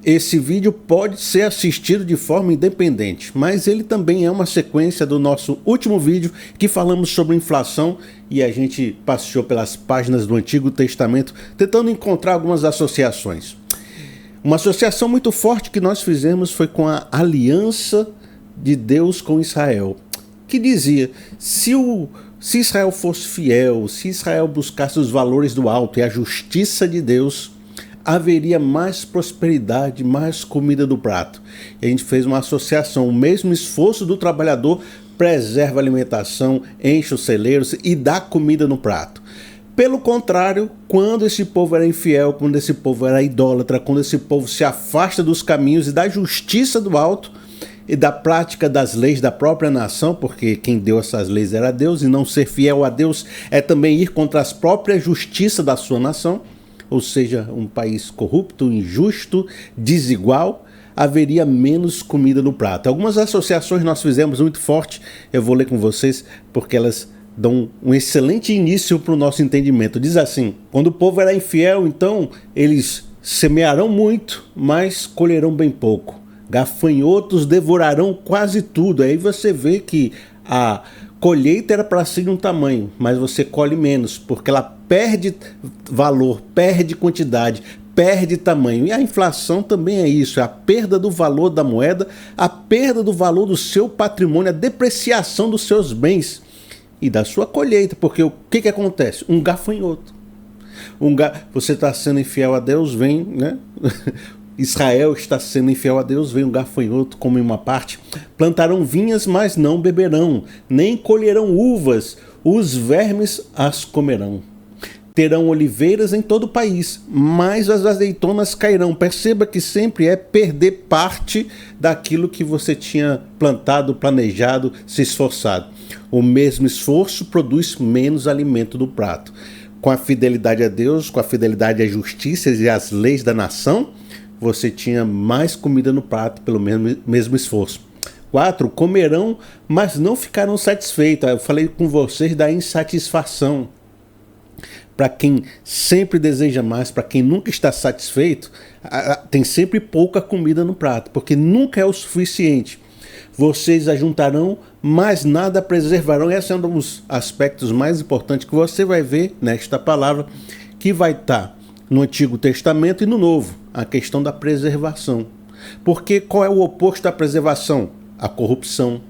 Esse vídeo pode ser assistido de forma independente, mas ele também é uma sequência do nosso último vídeo que falamos sobre inflação e a gente passeou pelas páginas do Antigo Testamento tentando encontrar algumas associações. Uma associação muito forte que nós fizemos foi com a aliança de Deus com Israel, que dizia, se Israel fosse fiel, se Israel buscasse os valores do alto e a justiça de Deus, haveria mais prosperidade, mais comida do prato. E a gente fez uma associação, o mesmo esforço do trabalhador preserva a alimentação, enche os celeiros e dá comida no prato. Pelo contrário, quando esse povo era infiel, quando esse povo era idólatra, quando esse povo se afasta dos caminhos e da justiça do alto e da prática das leis da própria nação, porque quem deu essas leis era Deus, e não ser fiel a Deus é também ir contra as próprias justiças da sua nação, ou seja, um país corrupto, injusto, desigual, haveria menos comida no prato. Algumas associações nós fizemos muito forte, eu vou ler com vocês, porque elas dão um excelente início para o nosso entendimento. Diz assim, quando o povo era infiel, então eles semearão muito, mas colherão bem pouco. Gafanhotos devorarão quase tudo. Aí você vê que a colheita era para ser de um tamanho, mas você colhe menos, porque ela perde valor, perde quantidade, perde tamanho. E a inflação também é isso, é a perda do valor da moeda, a perda do valor do seu patrimônio, a depreciação dos seus bens e da sua colheita, porque o que acontece? Um gafanhoto. Você está sendo infiel a Deus, vem, né? Israel está sendo infiel a Deus, vem um gafanhoto, come uma parte. Plantarão vinhas, mas não beberão, nem colherão uvas, os vermes as comerão. Terão oliveiras em todo o país, mas as azeitonas cairão. Perceba que sempre é perder parte daquilo que você tinha plantado, planejado, se esforçado. O mesmo esforço produz menos alimento do prato. Com a fidelidade a Deus, com a fidelidade às justiças e às leis da nação, você tinha mais comida no prato pelo mesmo esforço. 4. Comerão, mas não ficarão satisfeitos. Eu falei com vocês da insatisfação. Para quem sempre deseja mais, para quem nunca está satisfeito, tem sempre pouca comida no prato, porque nunca é o suficiente. Vocês ajuntarão, mas nada preservarão. Esse é um dos aspectos mais importantes que você vai ver nesta palavra, que vai estar no Antigo Testamento e no Novo, a questão da preservação. Porque qual é o oposto da preservação? A corrupção,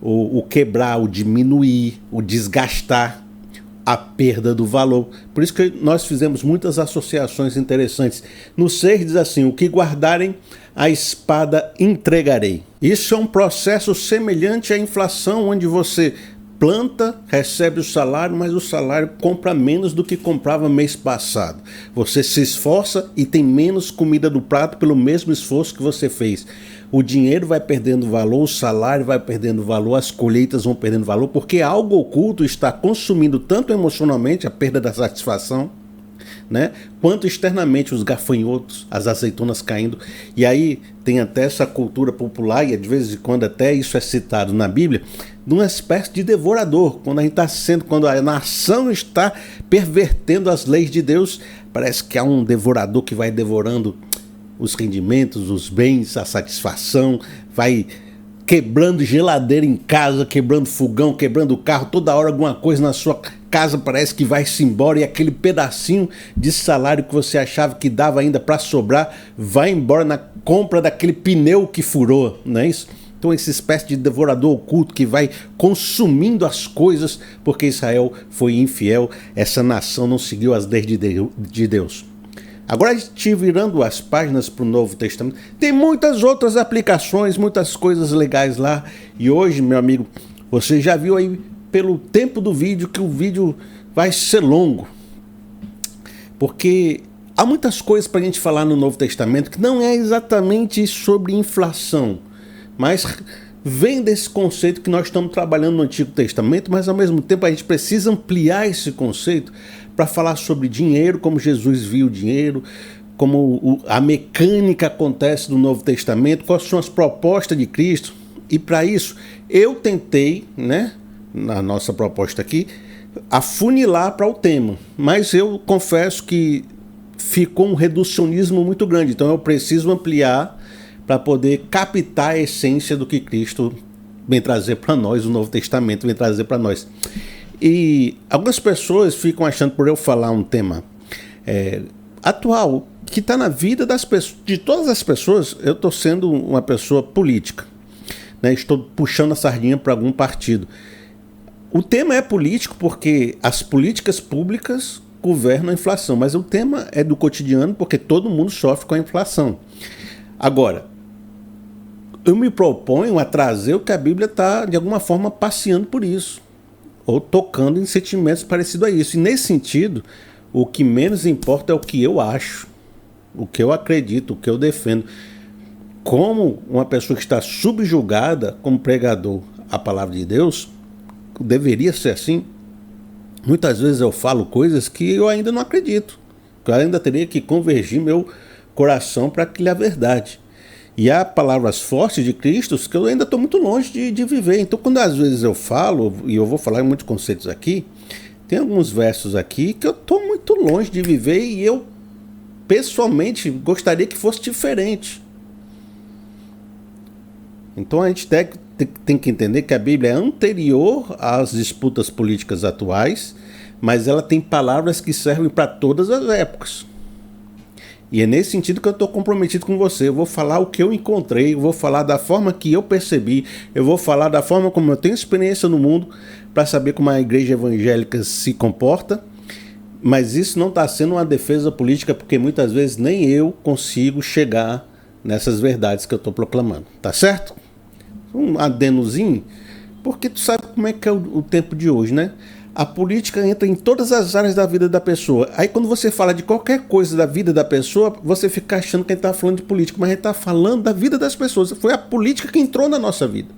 o quebrar, o diminuir, o desgastar, a perda do valor. Por isso que nós fizemos muitas associações interessantes. No 6 diz assim, o que guardarem, a espada entregarei. Isso é um processo semelhante à inflação, onde você planta, recebe o salário, mas o salário compra menos do que comprava mês passado. Você se esforça e tem menos comida no prato pelo mesmo esforço que você fez. O dinheiro vai perdendo valor, o salário vai perdendo valor, as colheitas vão perdendo valor, porque algo oculto está consumindo tanto emocionalmente a perda da satisfação, né, quanto externamente os gafanhotos, as azeitonas caindo. E aí tem até essa cultura popular, e de vez em quando até isso é citado na Bíblia, de uma espécie de devorador. Quando a nação está pervertendo as leis de Deus, parece que há um devorador que vai devorando os rendimentos, os bens, a satisfação, vai quebrando geladeira em casa, quebrando fogão, quebrando carro, toda hora alguma coisa na sua casa parece que vai-se embora, e aquele pedacinho de salário que você achava que dava ainda para sobrar, vai embora na compra daquele pneu que furou, não é isso? Então essa espécie de devorador oculto que vai consumindo as coisas, porque Israel foi infiel, essa nação não seguiu as leis de Deus. Agora a gente virando as páginas para o Novo Testamento, tem muitas outras aplicações, muitas coisas legais lá. E hoje, meu amigo, você já viu aí pelo tempo do vídeo que o vídeo vai ser longo. Porque há muitas coisas para a gente falar no Novo Testamento que não é exatamente sobre inflação, mas vem desse conceito que nós estamos trabalhando no Antigo Testamento, mas ao mesmo tempo a gente precisa ampliar esse conceito para falar sobre dinheiro, como Jesus viu o dinheiro, como a mecânica acontece no Novo Testamento, quais são as propostas de Cristo. E para isso eu tentei, né, na nossa proposta aqui, afunilar para o tema, mas eu confesso que ficou um reducionismo muito grande. Então eu preciso ampliar para poder captar a essência do que Cristo vem trazer para nós, o Novo Testamento vem trazer para nós. E algumas pessoas ficam achando, por eu falar um tema atual, que está na vida das pessoas, de todas as pessoas, eu estou sendo uma pessoa política, né? Estou puxando a sardinha para algum partido. O tema é político porque as políticas públicas governam a inflação, mas o tema é do cotidiano porque todo mundo sofre com a inflação. Agora, eu me proponho a trazer o que a Bíblia está, de alguma forma, passeando por isso, ou tocando em sentimentos parecidos a isso. E nesse sentido, o que menos importa é o que eu acho, o que eu acredito, o que eu defendo. Como uma pessoa que está subjugada como pregador à palavra de Deus, deveria ser assim. Muitas vezes eu falo coisas que eu ainda não acredito, que eu ainda teria que convergir meu coração para aquilo a verdade. E há palavras fortes de Cristo que eu ainda estou muito longe de viver. Então, quando às vezes eu falo, e eu vou falar em muitos conceitos aqui, tem alguns versos aqui que eu estou muito longe de viver e eu, pessoalmente, gostaria que fosse diferente. Então a gente tem que entender que a Bíblia é anterior às disputas políticas atuais, mas ela tem palavras que servem para todas as épocas. E é nesse sentido que eu estou comprometido com você. Eu vou falar o que eu encontrei, eu vou falar da forma que eu percebi, eu vou falar da forma como eu tenho experiência no mundo para saber como a igreja evangélica se comporta. Mas isso não está sendo uma defesa política, porque muitas vezes nem eu consigo chegar nessas verdades que eu estou proclamando. Tá certo? Um adenozinho, porque tu sabe como é que é o tempo de hoje, né? A política entra em todas as áreas da vida da pessoa. Aí quando você fala de qualquer coisa da vida da pessoa, você fica achando que a gente está falando de política, mas a gente está falando da vida das pessoas. Foi a política que entrou na nossa vida.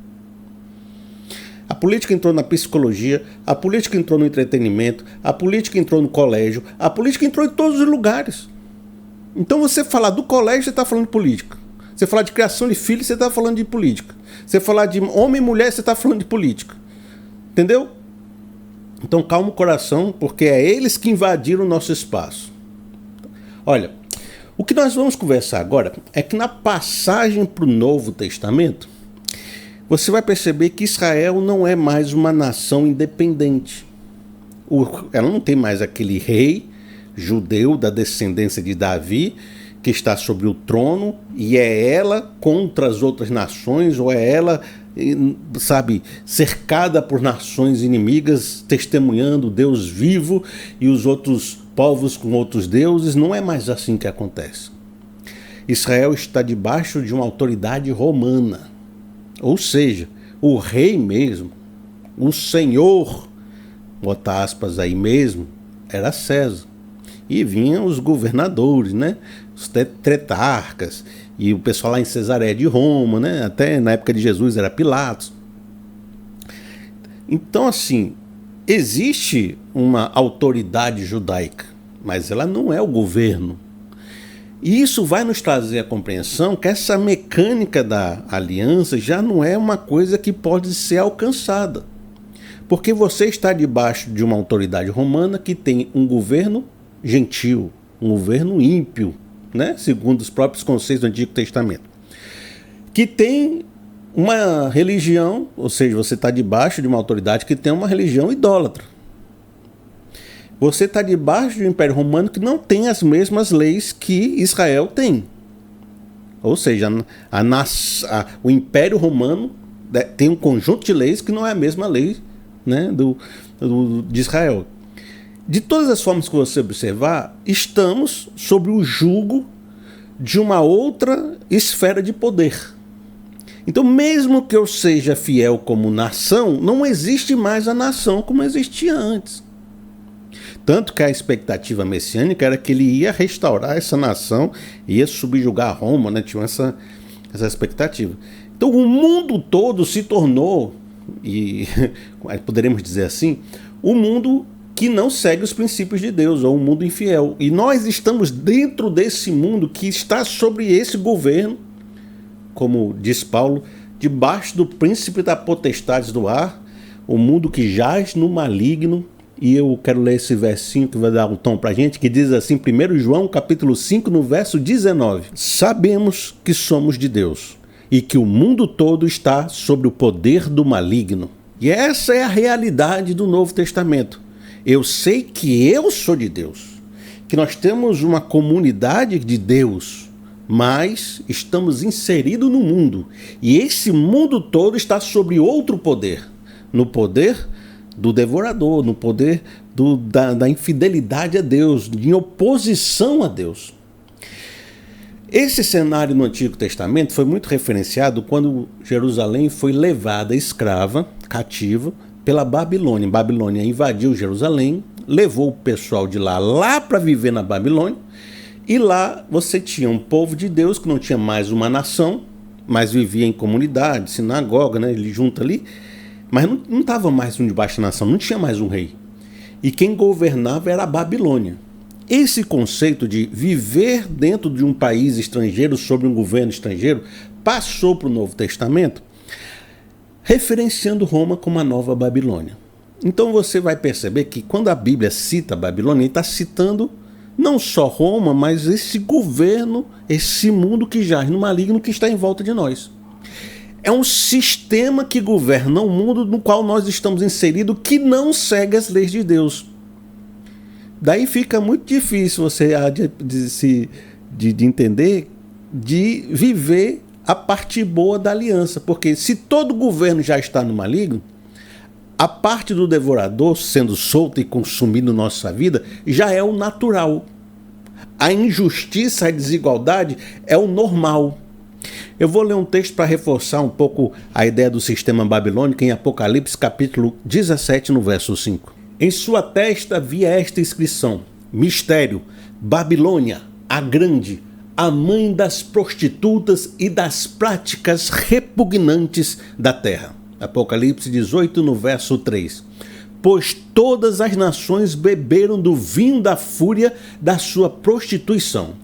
A política entrou na psicologia, a política entrou no entretenimento, a política entrou no colégio, a política entrou em todos os lugares. Então você falar do colégio, você está falando de política. Você falar de criação de filhos, você está falando de política. Você falar de homem e mulher, você está falando de política. Entendeu? Então calma o coração, porque é eles que invadiram o nosso espaço. Olha, o que nós vamos conversar agora é que na passagem para o Novo Testamento, você vai perceber que Israel não é mais uma nação independente. Ela não tem mais aquele rei judeu da descendência de Davi, que está sobre o trono, e é ela contra as outras nações, ou é ela, sabe, cercada por nações inimigas, testemunhando o Deus vivo e os outros povos com outros deuses. Não é mais assim que acontece. Israel está debaixo de uma autoridade romana, ou seja, o rei mesmo, o senhor, bota aspas aí mesmo, era César. E vinham os governadores, né? Os tetrarcas, e o pessoal lá em Cesareia de Roma, né? Até na época de Jesus era Pilatos. Então, assim, existe uma autoridade judaica, mas ela não é o governo. E isso vai nos trazer a compreensão que essa mecânica da aliança já não é uma coisa que pode ser alcançada. Porque você está debaixo de uma autoridade romana que tem um governo gentil, um governo ímpio, né? Segundo os próprios conceitos do Antigo Testamento, que tem uma religião, ou seja, você está debaixo de uma autoridade que tem uma religião idólatra. Você está debaixo de um Império Romano que não tem as mesmas leis que Israel tem. Ou seja, o Império Romano tem um conjunto de leis que não é a mesma lei, né, de Israel. De todas as formas que você observar, estamos sob o jugo de uma outra esfera de poder. Então, mesmo que eu seja fiel como nação, não existe mais a nação como existia antes. Tanto que a expectativa messiânica era que ele ia restaurar essa nação, ia subjugar Roma, né? Tinha essa expectativa. Então, o mundo todo se tornou, e poderemos dizer assim, o mundo que não segue os princípios de Deus, ou um mundo infiel. E nós estamos dentro desse mundo que está sobre esse governo, como diz Paulo, debaixo do príncipe da potestade do ar, o mundo que jaz no maligno, E eu quero ler esse versinho que vai dar um tom pra gente, que diz assim, 1 João capítulo 5, no verso 19. Sabemos que somos de Deus e que o mundo todo está sob o poder do maligno. E essa é a realidade do Novo Testamento. Eu sei que eu sou de Deus, que nós temos uma comunidade de Deus, mas estamos inseridos no mundo. E esse mundo todo está sob outro poder, no poder do devorador, no poder da infidelidade a Deus, em oposição a Deus. Esse cenário no Antigo Testamento foi muito referenciado quando Jerusalém foi levada escrava, cativa, pela Babilônia. Babilônia invadiu Jerusalém, levou o pessoal de lá para viver na Babilônia, e lá você tinha um povo de Deus que não tinha mais uma nação, mas vivia em comunidade, sinagoga, né? Ele junta ali, mas não estava mais um debaixo da nação, não tinha mais um rei. E quem governava era a Babilônia. Esse conceito de viver dentro de um país estrangeiro, sob um governo estrangeiro, passou para o Novo Testamento, referenciando Roma como a nova Babilônia. Então você vai perceber que quando a Bíblia cita a Babilônia, ele está citando não só Roma, mas esse governo, esse mundo que jaz no maligno que está em volta de nós. É um sistema que governa um mundo no qual nós estamos inseridos que não segue as leis de Deus. Daí fica muito difícil você de entender, de viver a parte boa da aliança. Porque se todo governo já está no maligno, a parte do devorador sendo solta e consumindo nossa vida já é o natural. A injustiça, a desigualdade é o normal. Eu vou ler um texto para reforçar um pouco a ideia do sistema babilônico em Apocalipse capítulo 17, no verso 5. Em sua testa havia esta inscrição: Mistério, Babilônia, a grande, a mãe das prostitutas e das práticas repugnantes da terra. Apocalipse 18, no verso 3. Pois todas as nações beberam do vinho da fúria da sua prostituição.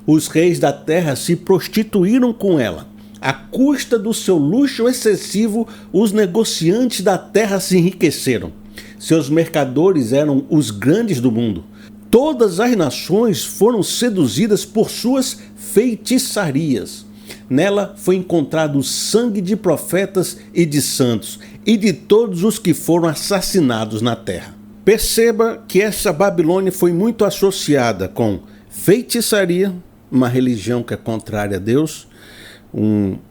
Os reis da terra se prostituíram com ela. À custa do seu luxo excessivo, os negociantes da terra se enriqueceram. Seus mercadores eram os grandes do mundo. Todas as nações foram seduzidas por suas feitiçarias. Nela foi encontrado o sangue de profetas e de santos, e de todos os que foram assassinados na terra. Perceba que essa Babilônia foi muito associada com feitiçaria, uma religião que é contrária a Deus,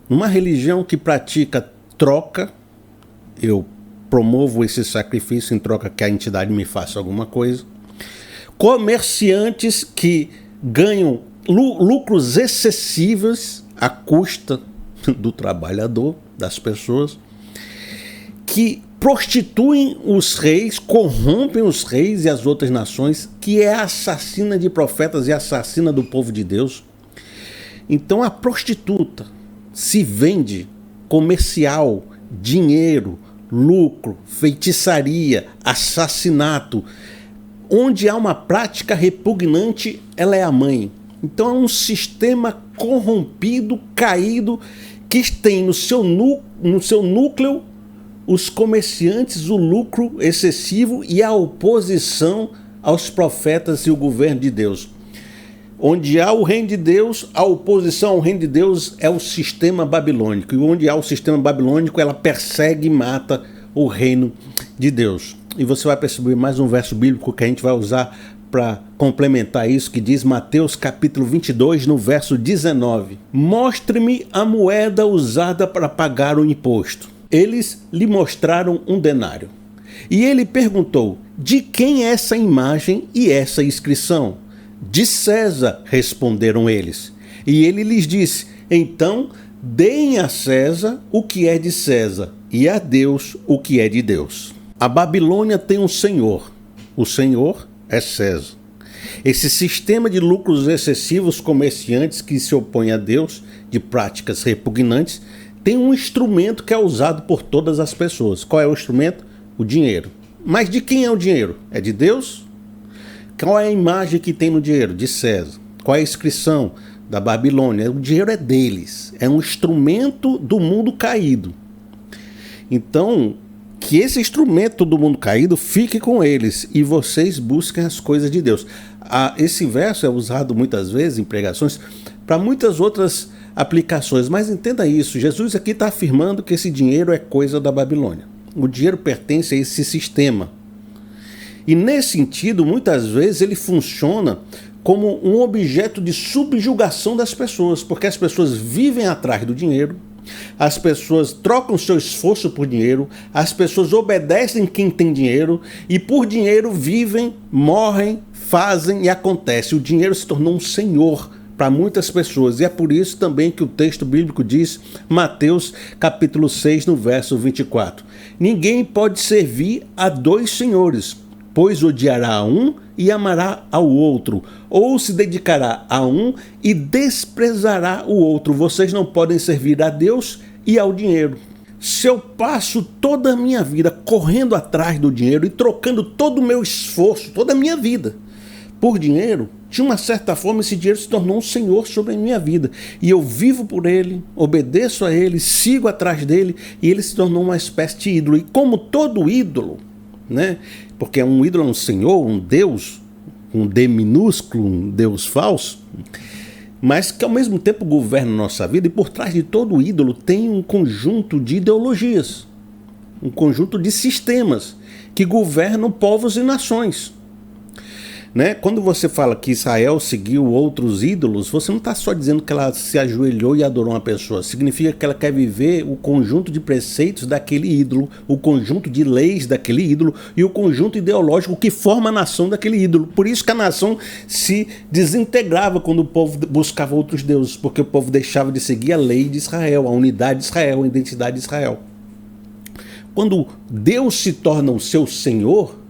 uma religião que pratica troca. Eu promovo esse sacrifício em troca que a entidade me faça alguma coisa. Comerciantes que ganham lucros excessivos à custa do trabalhador, das pessoas, que prostituem os reis, corrompem os reis e as outras nações, que é assassina de profetas e assassina do povo de Deus. Então a prostituta se vende comercial, dinheiro, lucro, feitiçaria, assassinato. Onde há uma prática repugnante, ela é a mãe. Então é um sistema corrompido, caído, que tem no seu núcleo os comerciantes, o lucro excessivo e a oposição aos profetas e o governo de Deus. Onde há o reino de Deus, a oposição ao reino de Deus é o sistema babilônico. E onde há o sistema babilônico, ela persegue e mata o reino de Deus. E você vai perceber mais um verso bíblico que a gente vai usar para complementar isso, que diz Mateus capítulo 22, no verso 19. Mostre-me a moeda usada para pagar o imposto. Eles lhe mostraram um denário. E ele perguntou: de quem é essa imagem e essa inscrição? De César, responderam eles. E ele lhes disse: então deem a César o que é de César e a Deus o que é de Deus. A Babilônia tem um senhor. O senhor é César. Esse sistema de lucros excessivos, comerciantes que se opõem a Deus, de práticas repugnantes, tem um instrumento que é usado por todas as pessoas. Qual é o instrumento? O dinheiro. Mas de quem é o dinheiro? É de Deus? Qual é a imagem que tem no dinheiro? De César. Qual é a inscrição? Da Babilônia. O dinheiro é deles. É um instrumento do mundo caído. Então, que esse instrumento do mundo caído fique com eles e vocês busquem as coisas de Deus. Esse verso é usado muitas vezes em pregações para muitas outras aplicações, mas entenda isso, Jesus aqui está afirmando que esse dinheiro é coisa da Babilônia. O dinheiro pertence a esse sistema. E nesse sentido, muitas vezes ele funciona como um objeto de subjugação das pessoas, porque as pessoas vivem atrás do dinheiro, as pessoas trocam seu esforço por dinheiro, as pessoas obedecem quem tem dinheiro e por dinheiro vivem, morrem, fazem e acontece. O dinheiro se tornou um senhor para muitas pessoas e é por isso também que o texto bíblico diz, Mateus capítulo 6, no verso 24, ninguém pode servir a dois senhores, pois odiará a um e amará ao outro, ou se dedicará a um e desprezará o outro. Vocês não podem servir a Deus e ao dinheiro. Se eu passo toda a minha vida correndo atrás do dinheiro e trocando todo o meu esforço, toda a minha vida, por dinheiro, de uma certa forma esse dinheiro se tornou um senhor sobre a minha vida. E eu vivo por ele, obedeço a ele, sigo atrás dele e ele se tornou uma espécie de ídolo. E como todo ídolo, né? Porque um ídolo é um senhor, um deus, um D minúsculo, um deus falso, mas que ao mesmo tempo governa a nossa vida, e por trás de todo ídolo tem um conjunto de ideologias, um conjunto de sistemas que governam povos e nações. Né? Quando você fala que Israel seguiu outros ídolos, você não está só dizendo que ela se ajoelhou e adorou uma pessoa. Significa que ela quer viver o conjunto de preceitos daquele ídolo, o conjunto de leis daquele ídolo e o conjunto ideológico que forma a nação daquele ídolo. Por isso que a nação se desintegrava quando o povo buscava outros deuses, porque o povo deixava de seguir a lei de Israel, a unidade de Israel, a identidade de Israel. Quando Deus se torna o seu Senhor,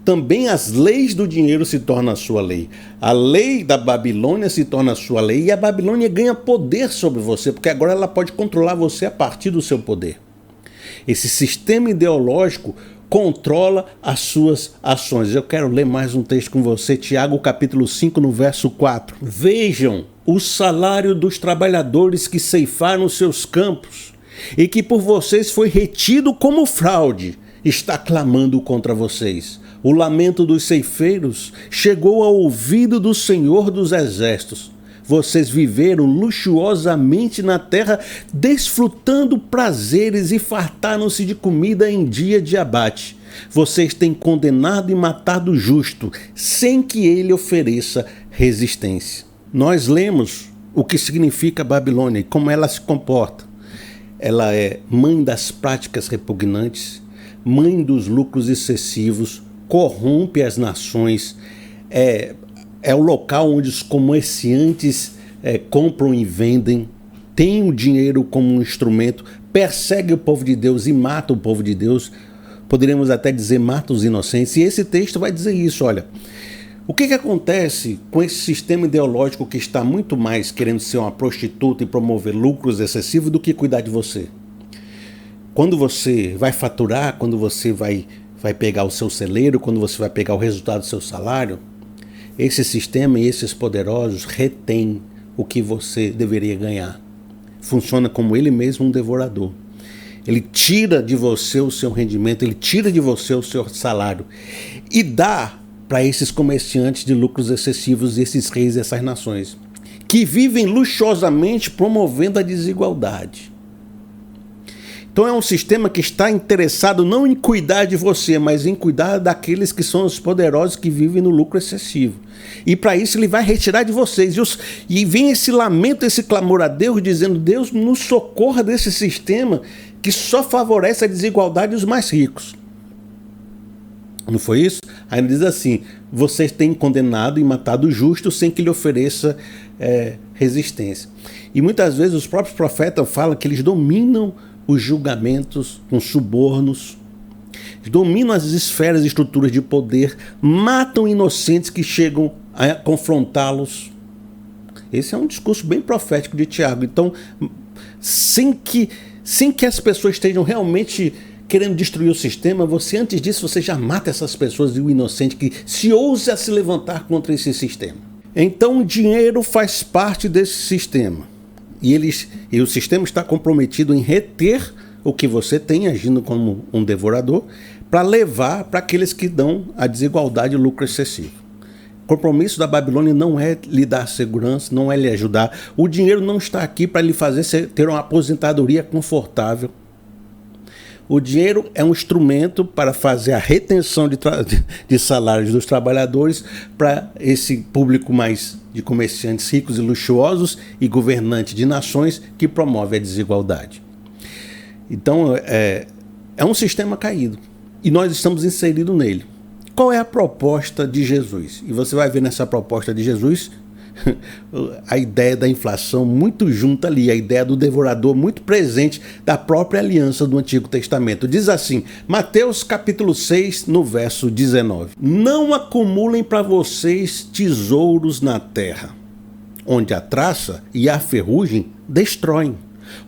também as leis do dinheiro se tornam a sua lei. A lei da Babilônia se torna a sua lei e a Babilônia ganha poder sobre você, porque agora ela pode controlar você a partir do seu poder. Esse sistema ideológico controla as suas ações. Eu quero ler mais um texto com você, Tiago capítulo 5, no verso 4. Vejam o salário dos trabalhadores que ceifaram seus campos e que por vocês foi retido como fraude, está clamando contra vocês. O lamento dos ceifeiros chegou ao ouvido do Senhor dos Exércitos. Vocês viveram luxuosamente na terra, desfrutando prazeres e fartaram-se de comida em dia de abate. Vocês têm condenado e matado o justo, sem que ele ofereça resistência. Nós lemos o que significa Babilônia e como ela se comporta. Ela é mãe das práticas repugnantes, mãe dos lucros excessivos, corrompe as nações, é o local onde os comerciantes compram e vendem, tem o dinheiro como um instrumento, persegue o povo de Deus e mata o povo de Deus, poderíamos até dizer mata os inocentes, e esse texto vai dizer isso, olha, o que acontece com esse sistema ideológico que está muito mais querendo ser uma prostituta e promover lucros excessivos do que cuidar de você? Quando você vai faturar, quando você vai pegar o seu celeiro, quando você vai pegar o resultado do seu salário, esse sistema e esses poderosos retêm o que você deveria ganhar. Funciona como ele mesmo um devorador. Ele tira de você o seu rendimento, ele tira de você o seu salário e dá para esses comerciantes de lucros excessivos, esses reis e essas nações, que vivem luxuosamente promovendo a desigualdade. Então é um sistema que está interessado não em cuidar de você, mas em cuidar daqueles que são os poderosos que vivem no lucro excessivo. E para isso ele vai retirar de vocês. E vem esse lamento, esse clamor a Deus, dizendo, Deus nos socorra desse sistema que só favorece a desigualdade dos mais ricos. Não foi isso? Aí ele diz assim, vocês têm condenado e matado o justo sem que lhe ofereça resistência. E muitas vezes os próprios profetas falam que eles dominam os julgamentos com subornos, dominam as esferas e estruturas de poder, matam inocentes que chegam a confrontá-los. Esse é um discurso bem profético de Tiago. Então, sem que as pessoas estejam realmente querendo destruir o sistema, antes disso, você já mata essas pessoas e o inocente que se ousa a se levantar contra esse sistema. Então, o dinheiro faz parte desse sistema. E o sistema está comprometido em reter o que você tem, agindo como um devorador, para levar para aqueles que dão a desigualdade e lucro excessivo. O compromisso da Babilônia não é lhe dar segurança, não é lhe ajudar. O dinheiro não está aqui para lhe fazer ter uma aposentadoria confortável. O dinheiro é um instrumento para fazer a retenção de salários dos trabalhadores para esse público mais de comerciantes ricos e luxuosos e governantes de nações que promove a desigualdade. Então, é um sistema caído e nós estamos inseridos nele. Qual é a proposta de Jesus? E você vai ver nessa proposta de Jesus a ideia da inflação muito junta ali, a ideia do devorador muito presente da própria aliança do Antigo Testamento. Diz assim, Mateus capítulo 6, no verso 19. Não acumulem para vocês tesouros na terra, onde a traça e a ferrugem destroem,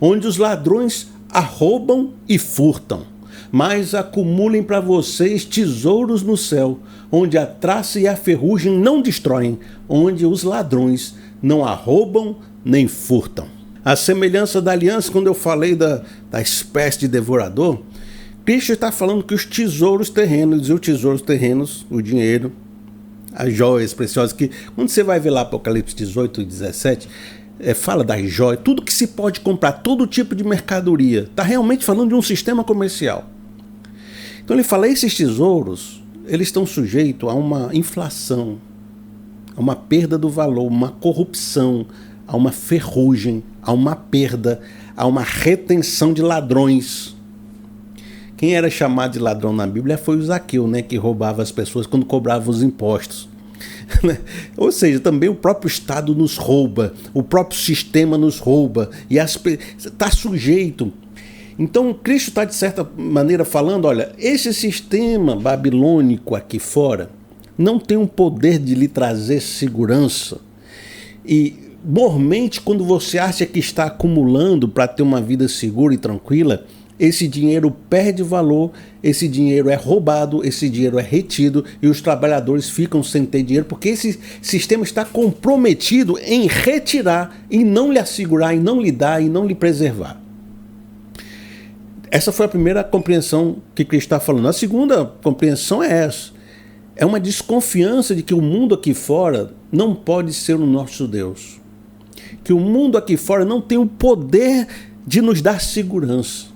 onde os ladrões arrombam e furtam. Mas acumulem para vocês tesouros no céu, onde a traça e a ferrugem não destroem, onde os ladrões não arrombam nem furtam. A semelhança da aliança, quando eu falei da espécie de devorador, Cristo está falando que os tesouros terrenos, e os tesouros terrenos, o dinheiro, as joias preciosas, que quando você vai ver lá Apocalipse 18 e 17, fala das joias, tudo que se pode comprar, todo tipo de mercadoria, está realmente falando de um sistema comercial. Então ele fala, esses tesouros, eles estão sujeitos a uma inflação, a uma perda do valor, uma corrupção, a uma ferrugem, a uma perda, a uma retenção de ladrões. Quem era chamado de ladrão na Bíblia foi o Zaqueu, né, que roubava as pessoas quando cobrava os impostos. Ou seja, também o próprio Estado nos rouba, o próprio sistema nos rouba, e está sujeito. Então Cristo está de certa maneira falando, olha, esse sistema babilônico aqui fora não tem um poder de lhe trazer segurança. E normalmente quando você acha que está acumulando para ter uma vida segura e tranquila, esse dinheiro perde valor, esse dinheiro é roubado, esse dinheiro é retido e os trabalhadores ficam sem ter dinheiro porque esse sistema está comprometido em retirar e não lhe assegurar, e não lhe dar e não lhe preservar. Essa foi a primeira compreensão que Cristo está falando. A segunda compreensão é essa. É uma desconfiança de que o mundo aqui fora não pode ser o nosso Deus. Que o mundo aqui fora não tem o poder de nos dar segurança.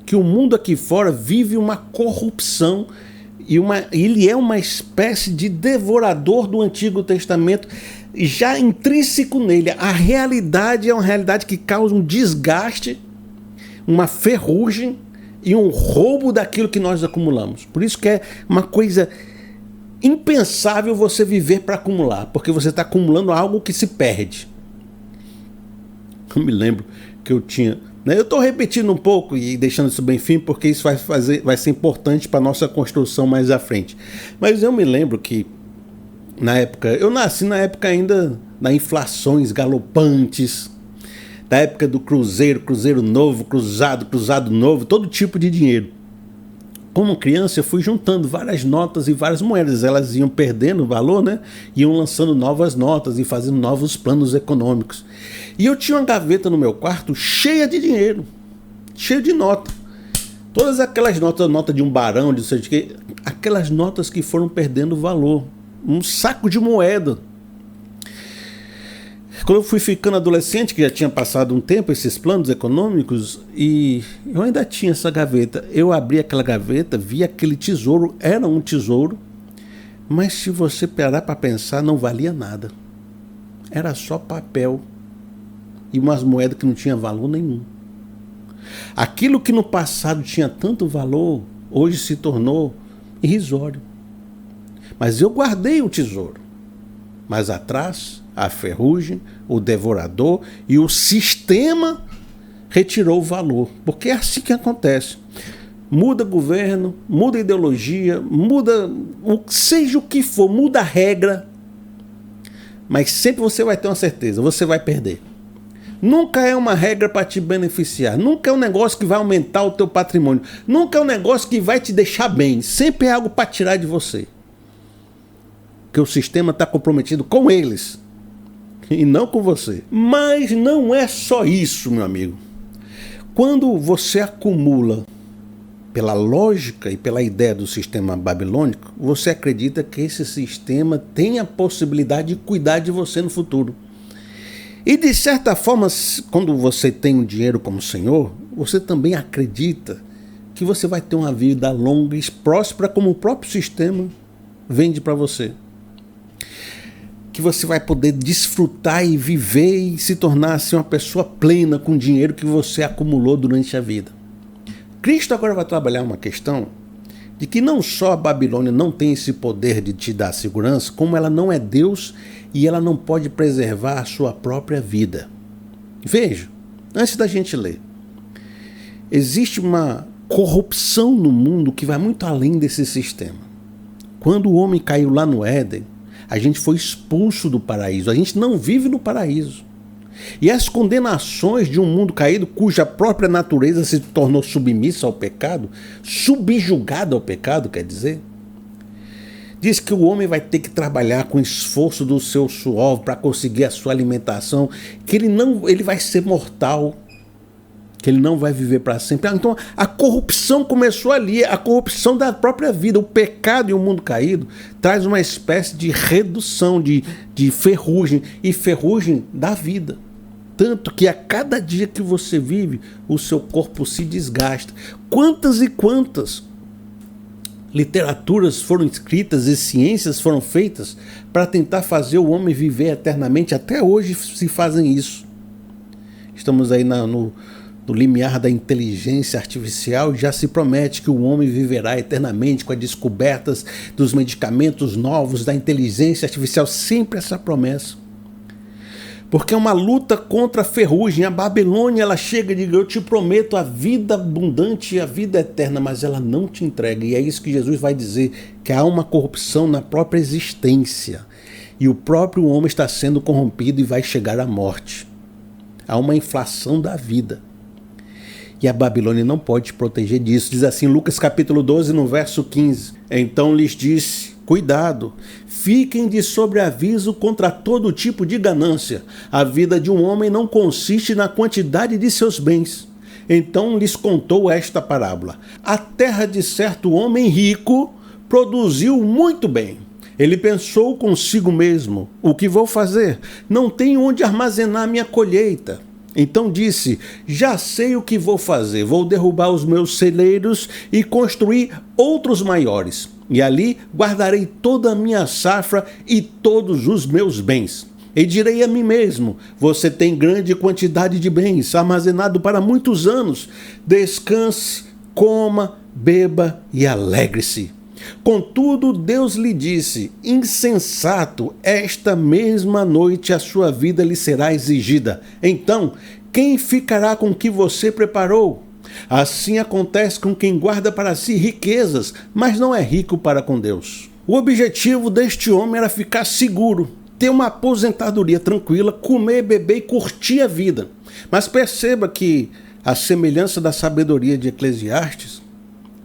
Que o mundo aqui fora vive uma corrupção e ele é uma espécie de devorador do Antigo Testamento, já intrínseco nele. A realidade é uma realidade que causa um desgaste, uma ferrugem e um roubo daquilo que nós acumulamos. Por isso que é uma coisa impensável você viver para acumular, porque você está acumulando algo que se perde. Eu me lembro que eu tinha... Eu estou repetindo um pouco e deixando isso bem fino, porque isso vai ser importante para a nossa construção mais à frente. Mas eu me lembro que, na época... Eu nasci na época ainda das inflações galopantes, da época do cruzeiro novo, cruzado novo, todo tipo de dinheiro. Como criança, eu fui juntando várias notas e várias moedas. Elas iam perdendo valor, né? Iam lançando novas notas e fazendo novos planos econômicos. E eu tinha uma gaveta no meu quarto cheia de dinheiro, cheia de nota. Todas aquelas notas, nota de um barão, de sei de quê, aquelas notas que foram perdendo valor. Um saco de moeda. Quando eu fui ficando adolescente, que já tinha passado um tempo esses planos econômicos, e eu ainda tinha essa gaveta. Eu abri aquela gaveta, vi aquele tesouro, era um tesouro, mas se você parar para pensar, não valia nada. Era só papel e umas moedas que não tinham valor nenhum. Aquilo que no passado tinha tanto valor, hoje se tornou irrisório. Mas eu guardei o tesouro. Mas atrás, a ferrugem, o devorador e o sistema retirou o valor. Porque é assim que acontece. Muda governo, muda ideologia, muda seja o que for, muda a regra. Mas sempre você vai ter uma certeza, você vai perder. Nunca é uma regra para te beneficiar. Nunca é um negócio que vai aumentar o teu patrimônio. Nunca é um negócio que vai te deixar bem. Sempre é algo para tirar de você. Porque o sistema está comprometido com eles e não com você. Mas não é só isso, meu amigo. Quando você acumula pela lógica e pela ideia do sistema babilônico, você acredita que esse sistema tem a possibilidade de cuidar de você no futuro. E de certa forma, quando você tem o dinheiro como senhor, você também acredita que você vai ter uma vida longa e próspera como o próprio sistema vende para você. Que você vai poder desfrutar e viver e se tornar assim, uma pessoa plena com o dinheiro que você acumulou durante a vida. Cristo agora vai trabalhar uma questão de que não só a Babilônia não tem esse poder de te dar segurança, como ela não é Deus e ela não pode preservar a sua própria vida. Veja, antes da gente ler, existe uma corrupção no mundo que vai muito além desse sistema. Quando o homem caiu lá no Éden, a gente foi expulso do paraíso, a gente não vive no paraíso. E as condenações de um mundo caído, cuja própria natureza se tornou submissa ao pecado, subjugada ao pecado, quer dizer, diz que o homem vai ter que trabalhar com esforço do seu suor para conseguir a sua alimentação, que ele vai ser mortal, que ele não vai viver para sempre. Então a corrupção começou ali, a corrupção da própria vida. O pecado e o mundo caído traz uma espécie de redução, de ferrugem, e ferrugem da vida. Tanto que a cada dia que você vive, o seu corpo se desgasta. Quantas e quantas literaturas foram escritas e ciências foram feitas para tentar fazer o homem viver eternamente? Até hoje se fazem isso. Estamos aí no limiar da inteligência artificial, já se promete que o homem viverá eternamente com as descobertas dos medicamentos novos, da inteligência artificial, sempre essa promessa. Porque é uma luta contra a ferrugem. A Babilônia, ela chega e diz: eu te prometo a vida abundante e a vida eterna, mas ela não te entrega. E é isso que Jesus vai dizer, que há uma corrupção na própria existência. E o próprio homem está sendo corrompido e vai chegar à morte. Há uma inflação da vida. E a Babilônia não pode te proteger disso. Diz assim, Lucas capítulo 12, no verso 15. Então lhes disse: cuidado, fiquem de sobreaviso contra todo tipo de ganância. A vida de um homem não consiste na quantidade de seus bens. Então lhes contou esta parábola. A terra de certo homem rico produziu muito bem. Ele pensou consigo mesmo: o que vou fazer? Não tenho onde armazenar minha colheita. Então disse: já sei o que vou fazer. Vou derrubar os meus celeiros e construir outros maiores. E ali guardarei toda a minha safra e todos os meus bens. E direi a mim mesmo: você tem grande quantidade de bens, armazenado para muitos anos. Descanse, coma, beba e alegre-se. Contudo, Deus lhe disse: insensato, esta mesma noite a sua vida lhe será exigida. Então, quem ficará com o que você preparou? Assim acontece com quem guarda para si riquezas, mas não é rico para com Deus. O objetivo deste homem era ficar seguro, ter uma aposentadoria tranquila, comer, beber e curtir a vida. Mas perceba que, à semelhança da sabedoria de Eclesiastes,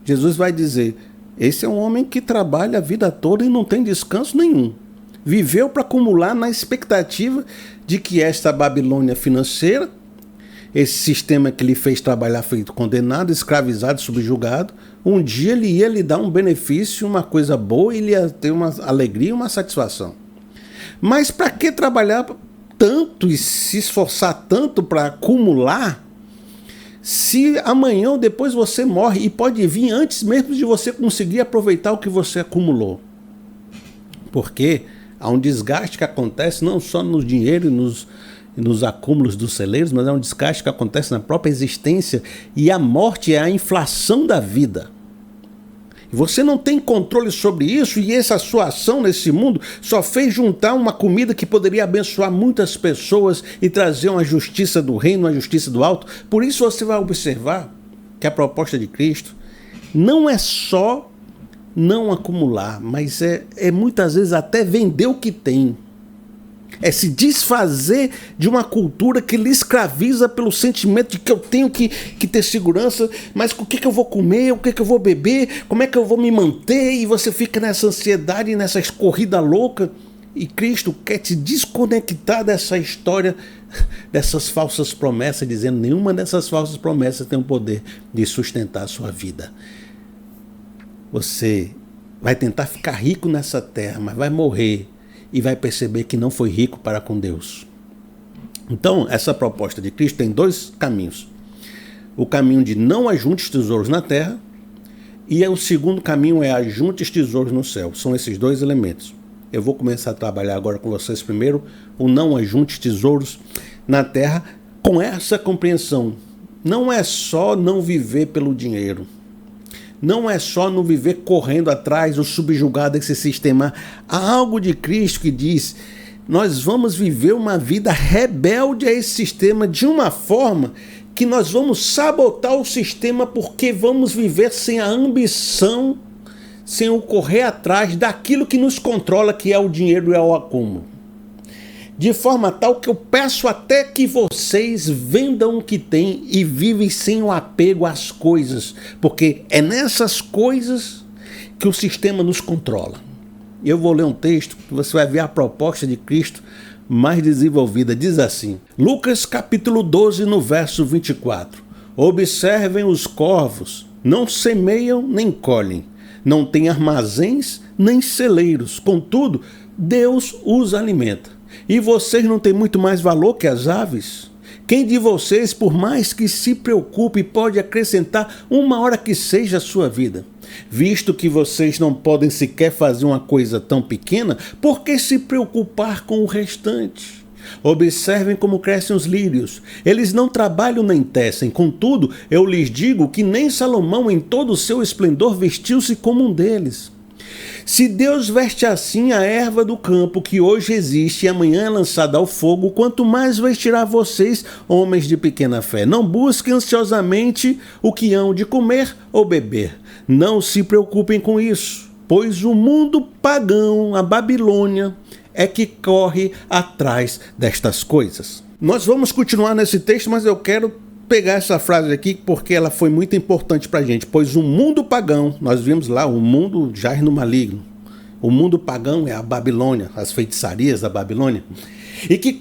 Jesus vai dizer: esse é um homem que trabalha a vida toda e não tem descanso nenhum. Viveu para acumular na expectativa de que esta Babilônia financeira, esse sistema que lhe fez trabalhar feito condenado, escravizado, subjugado, um dia ele ia lhe dar um benefício, uma coisa boa, e ele ia ter uma alegria e uma satisfação. Mas para que trabalhar tanto e se esforçar tanto para acumular, se amanhã ou depois você morre e pode vir antes mesmo de você conseguir aproveitar o que você acumulou? Porque há um desgaste que acontece não só no dinheiro e nos acúmulos dos celeiros, mas é um desgaste que acontece na própria existência, e a morte é a inflação da vida. Você não tem controle sobre isso, e essa sua ação nesse mundo só fez juntar uma comida que poderia abençoar muitas pessoas e trazer uma justiça do reino, uma justiça do alto. Por isso você vai observar que a proposta de Cristo não é só não acumular, mas é muitas vezes até vender o que tem. É se desfazer de uma cultura que lhe escraviza pelo sentimento de que eu tenho que ter segurança, mas o que eu vou comer, o que eu vou beber, como é que eu vou me manter, e você fica nessa ansiedade, nessa corrida louca. E Cristo quer te desconectar dessa história dessas falsas promessas, dizendo nenhuma dessas falsas promessas tem o poder de sustentar a sua vida. Você vai tentar ficar rico nessa terra, mas vai morrer e vai perceber que não foi rico para com Deus. Então, essa proposta de Cristo tem dois caminhos. O caminho de não ajunte tesouros na terra, e o segundo caminho é ajunte tesouros no céu. São esses dois elementos. Eu vou começar a trabalhar agora com vocês primeiro o não ajunte tesouros na terra, com essa compreensão. Não é só não viver pelo dinheiro. Não é só não viver correndo atrás ou subjugado a esse sistema. Há algo de Cristo que diz: nós vamos viver uma vida rebelde a esse sistema de uma forma que nós vamos sabotar o sistema, porque vamos viver sem a ambição, sem o correr atrás daquilo que nos controla, que é o dinheiro e é o acúmulo. De forma tal que eu peço até que vocês vendam o que têm e vivem sem o apego às coisas, porque é nessas coisas que o sistema nos controla. Eu vou ler um texto que você vai ver a proposta de Cristo mais desenvolvida. Diz assim, Lucas capítulo 12, no verso 24. Observem os corvos, não semeiam nem colhem, não têm armazéns nem celeiros, contudo, Deus os alimenta. E vocês não têm muito mais valor que as aves? Quem de vocês, por mais que se preocupe, pode acrescentar uma hora que seja a sua vida? Visto que vocês não podem sequer fazer uma coisa tão pequena, por que se preocupar com o restante? Observem como crescem os lírios. Eles não trabalham nem tecem. Contudo, eu lhes digo que nem Salomão, em todo o seu esplendor, vestiu-se como um deles. Se Deus veste assim a erva do campo, que hoje existe e amanhã é lançada ao fogo, quanto mais vestirá vocês, homens de pequena fé. Não busquem ansiosamente o que hão de comer ou beber. Não se preocupem com isso, pois o mundo pagão, a Babilônia, é que corre atrás destas coisas. Nós vamos continuar nesse texto, mas eu quero pegar essa frase aqui porque ela foi muito importante para a gente. Pois o mundo pagão, nós vimos lá, o mundo jaz no maligno. O mundo pagão é a Babilônia, as feitiçarias da Babilônia. E que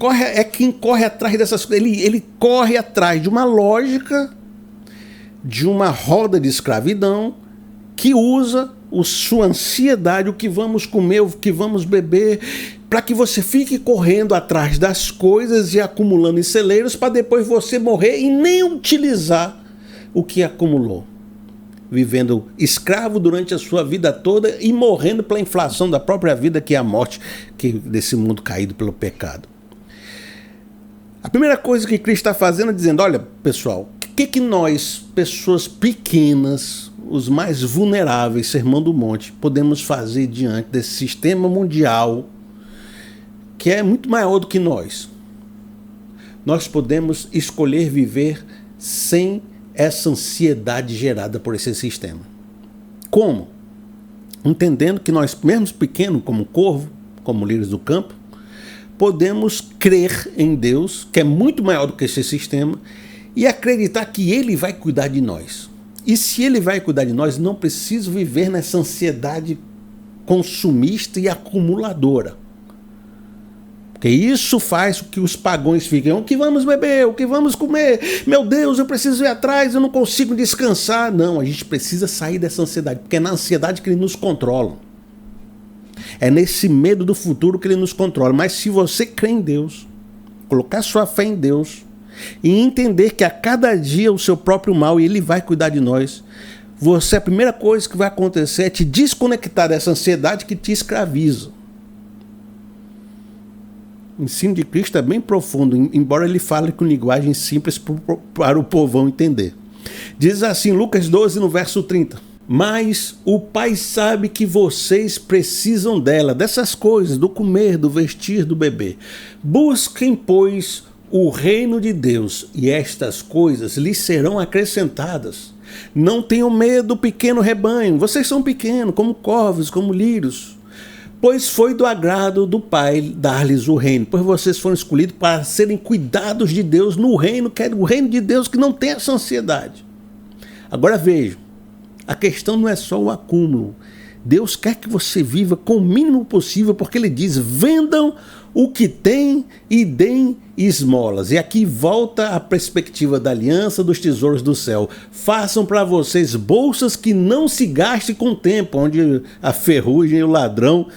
quem corre atrás dessas coisas. Ele corre atrás de uma lógica, de uma roda de escravidão, que usa sua ansiedade, o que vamos comer, o que vamos beber, para que você fique correndo atrás das coisas e acumulando em celeiros, para depois você morrer e nem utilizar o que acumulou. Vivendo escravo durante a sua vida toda e morrendo pela inflação da própria vida, que é a morte desse mundo caído pelo pecado. A primeira coisa que Cristo está fazendo é dizendo, olha pessoal, o que nós, pessoas pequenas, os mais vulneráveis, Sermão do Monte, podemos fazer diante desse sistema mundial que é muito maior do que nós? Nós podemos escolher viver sem essa ansiedade gerada por esse sistema. Como? Entendendo que nós, mesmo pequenos, como corvo, como lírios do campo, podemos crer em Deus, que é muito maior do que esse sistema, e acreditar que Ele vai cuidar de nós. E se Ele vai cuidar de nós, não preciso viver nessa ansiedade consumista e acumuladora. Porque isso faz com que os pagões fiquem, o que vamos beber, o que vamos comer, meu Deus, eu preciso ir atrás, eu não consigo descansar. Não, a gente precisa sair dessa ansiedade, porque é na ansiedade que ele nos controla. É nesse medo do futuro que ele nos controla. Mas se você crê em Deus, colocar sua fé em Deus, e entender que a cada dia o seu próprio mal, e Ele vai cuidar de nós, a primeira coisa que vai acontecer é te desconectar dessa ansiedade que te escraviza. O ensino de Cristo é bem profundo, embora ele fale com linguagem simples para o povão entender. Diz assim, Lucas 12, no verso 30. Mas o Pai sabe que vocês precisam dessas coisas, do comer, do vestir, do beber. Busquem, pois, o reino de Deus, e estas coisas lhes serão acrescentadas. Não tenham medo, pequeno rebanho, vocês são pequenos, como corvos, como lírios. Pois foi do agrado do Pai dar-lhes o reino, pois vocês foram escolhidos para serem cuidados de Deus no reino, que é o reino de Deus, que não tem essa ansiedade. Agora vejam, a questão não é só o acúmulo. Deus quer que você viva com o mínimo possível, porque Ele diz, vendam o que tem e deem e esmolas. E aqui volta a perspectiva da aliança dos tesouros do céu. Façam para vocês bolsas que não se gastem com o tempo, onde a ferrugem e o ladrão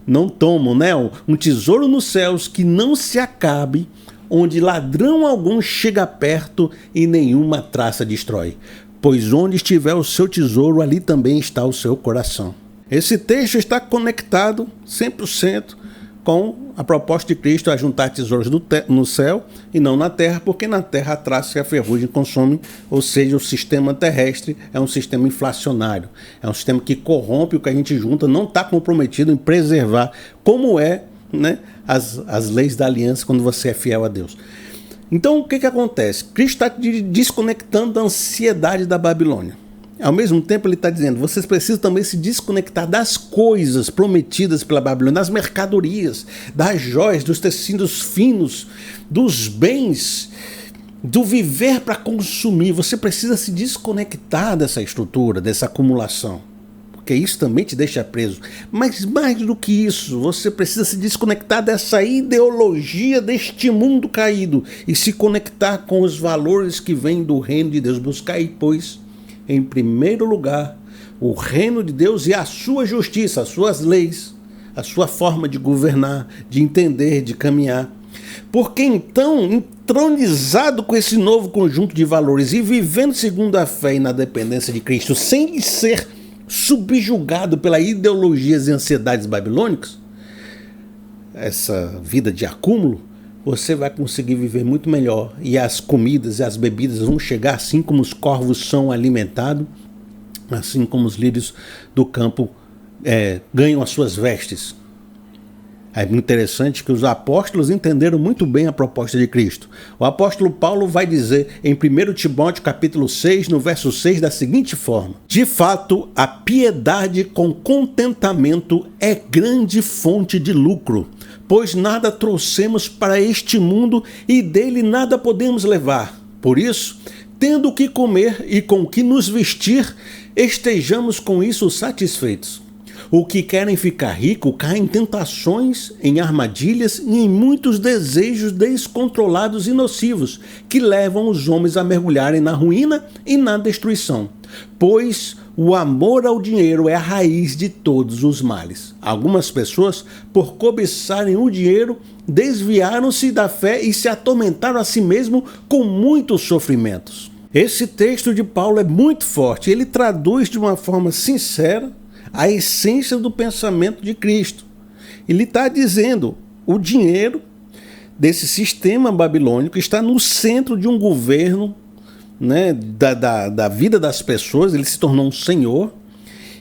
não tomam, né? Um tesouro nos céus que não se acabe, onde ladrão algum chega perto e nenhuma traça destrói. Pois onde estiver o seu tesouro, ali também está o seu coração. Esse texto está conectado 100% com a proposta de Cristo a juntar tesouros no céu e não na terra, porque na terra a traça e a ferrugem consomem, ou seja, o sistema terrestre é um sistema inflacionário, é um sistema que corrompe o que a gente junta, não está comprometido em preservar, como é, né, as leis da aliança quando você é fiel a Deus. Então, o que acontece? Cristo está desconectando da ansiedade da Babilônia. Ao mesmo tempo, ele está dizendo, vocês precisam também se desconectar das coisas prometidas pela Babilônia, das mercadorias, das joias, dos tecidos finos, dos bens, do viver para consumir. Você precisa se desconectar dessa estrutura, dessa acumulação, porque isso também te deixa preso. Mas mais do que isso, você precisa se desconectar dessa ideologia deste mundo caído e se conectar com os valores que vêm do reino de Deus. Buscar, pois, em primeiro lugar, o reino de Deus e a sua justiça, as suas leis, a sua forma de governar, de entender, de caminhar. Porque então, entronizado com esse novo conjunto de valores e vivendo segundo a fé e na dependência de Cristo, sem ser subjugado pelas ideologias e ansiedades babilônicas, essa vida de acúmulo, você vai conseguir viver muito melhor. E as comidas e as bebidas vão chegar assim como os corvos são alimentados, assim como os lírios do campo ganham as suas vestes. É muito interessante que os apóstolos entenderam muito bem a proposta de Cristo. O apóstolo Paulo vai dizer em 1 Timóteo capítulo 6, no verso 6, da seguinte forma: de fato, a piedade com contentamento é grande fonte de lucro, pois nada trouxemos para este mundo e dele nada podemos levar. Por isso, tendo o que comer e com o que nos vestir, estejamos com isso satisfeitos. O que querem ficar rico caem em tentações, em armadilhas e em muitos desejos descontrolados e nocivos, que levam os homens a mergulharem na ruína e na destruição. Pois o amor ao dinheiro é a raiz de todos os males. Algumas pessoas, por cobiçarem o dinheiro, desviaram-se da fé e se atormentaram a si mesmo com muitos sofrimentos. Esse texto de Paulo é muito forte. Ele traduz de uma forma sincera a essência do pensamento de Cristo. Ele está dizendo, o dinheiro desse sistema babilônico está no centro de um governo, né, da vida das pessoas. Ele se tornou um senhor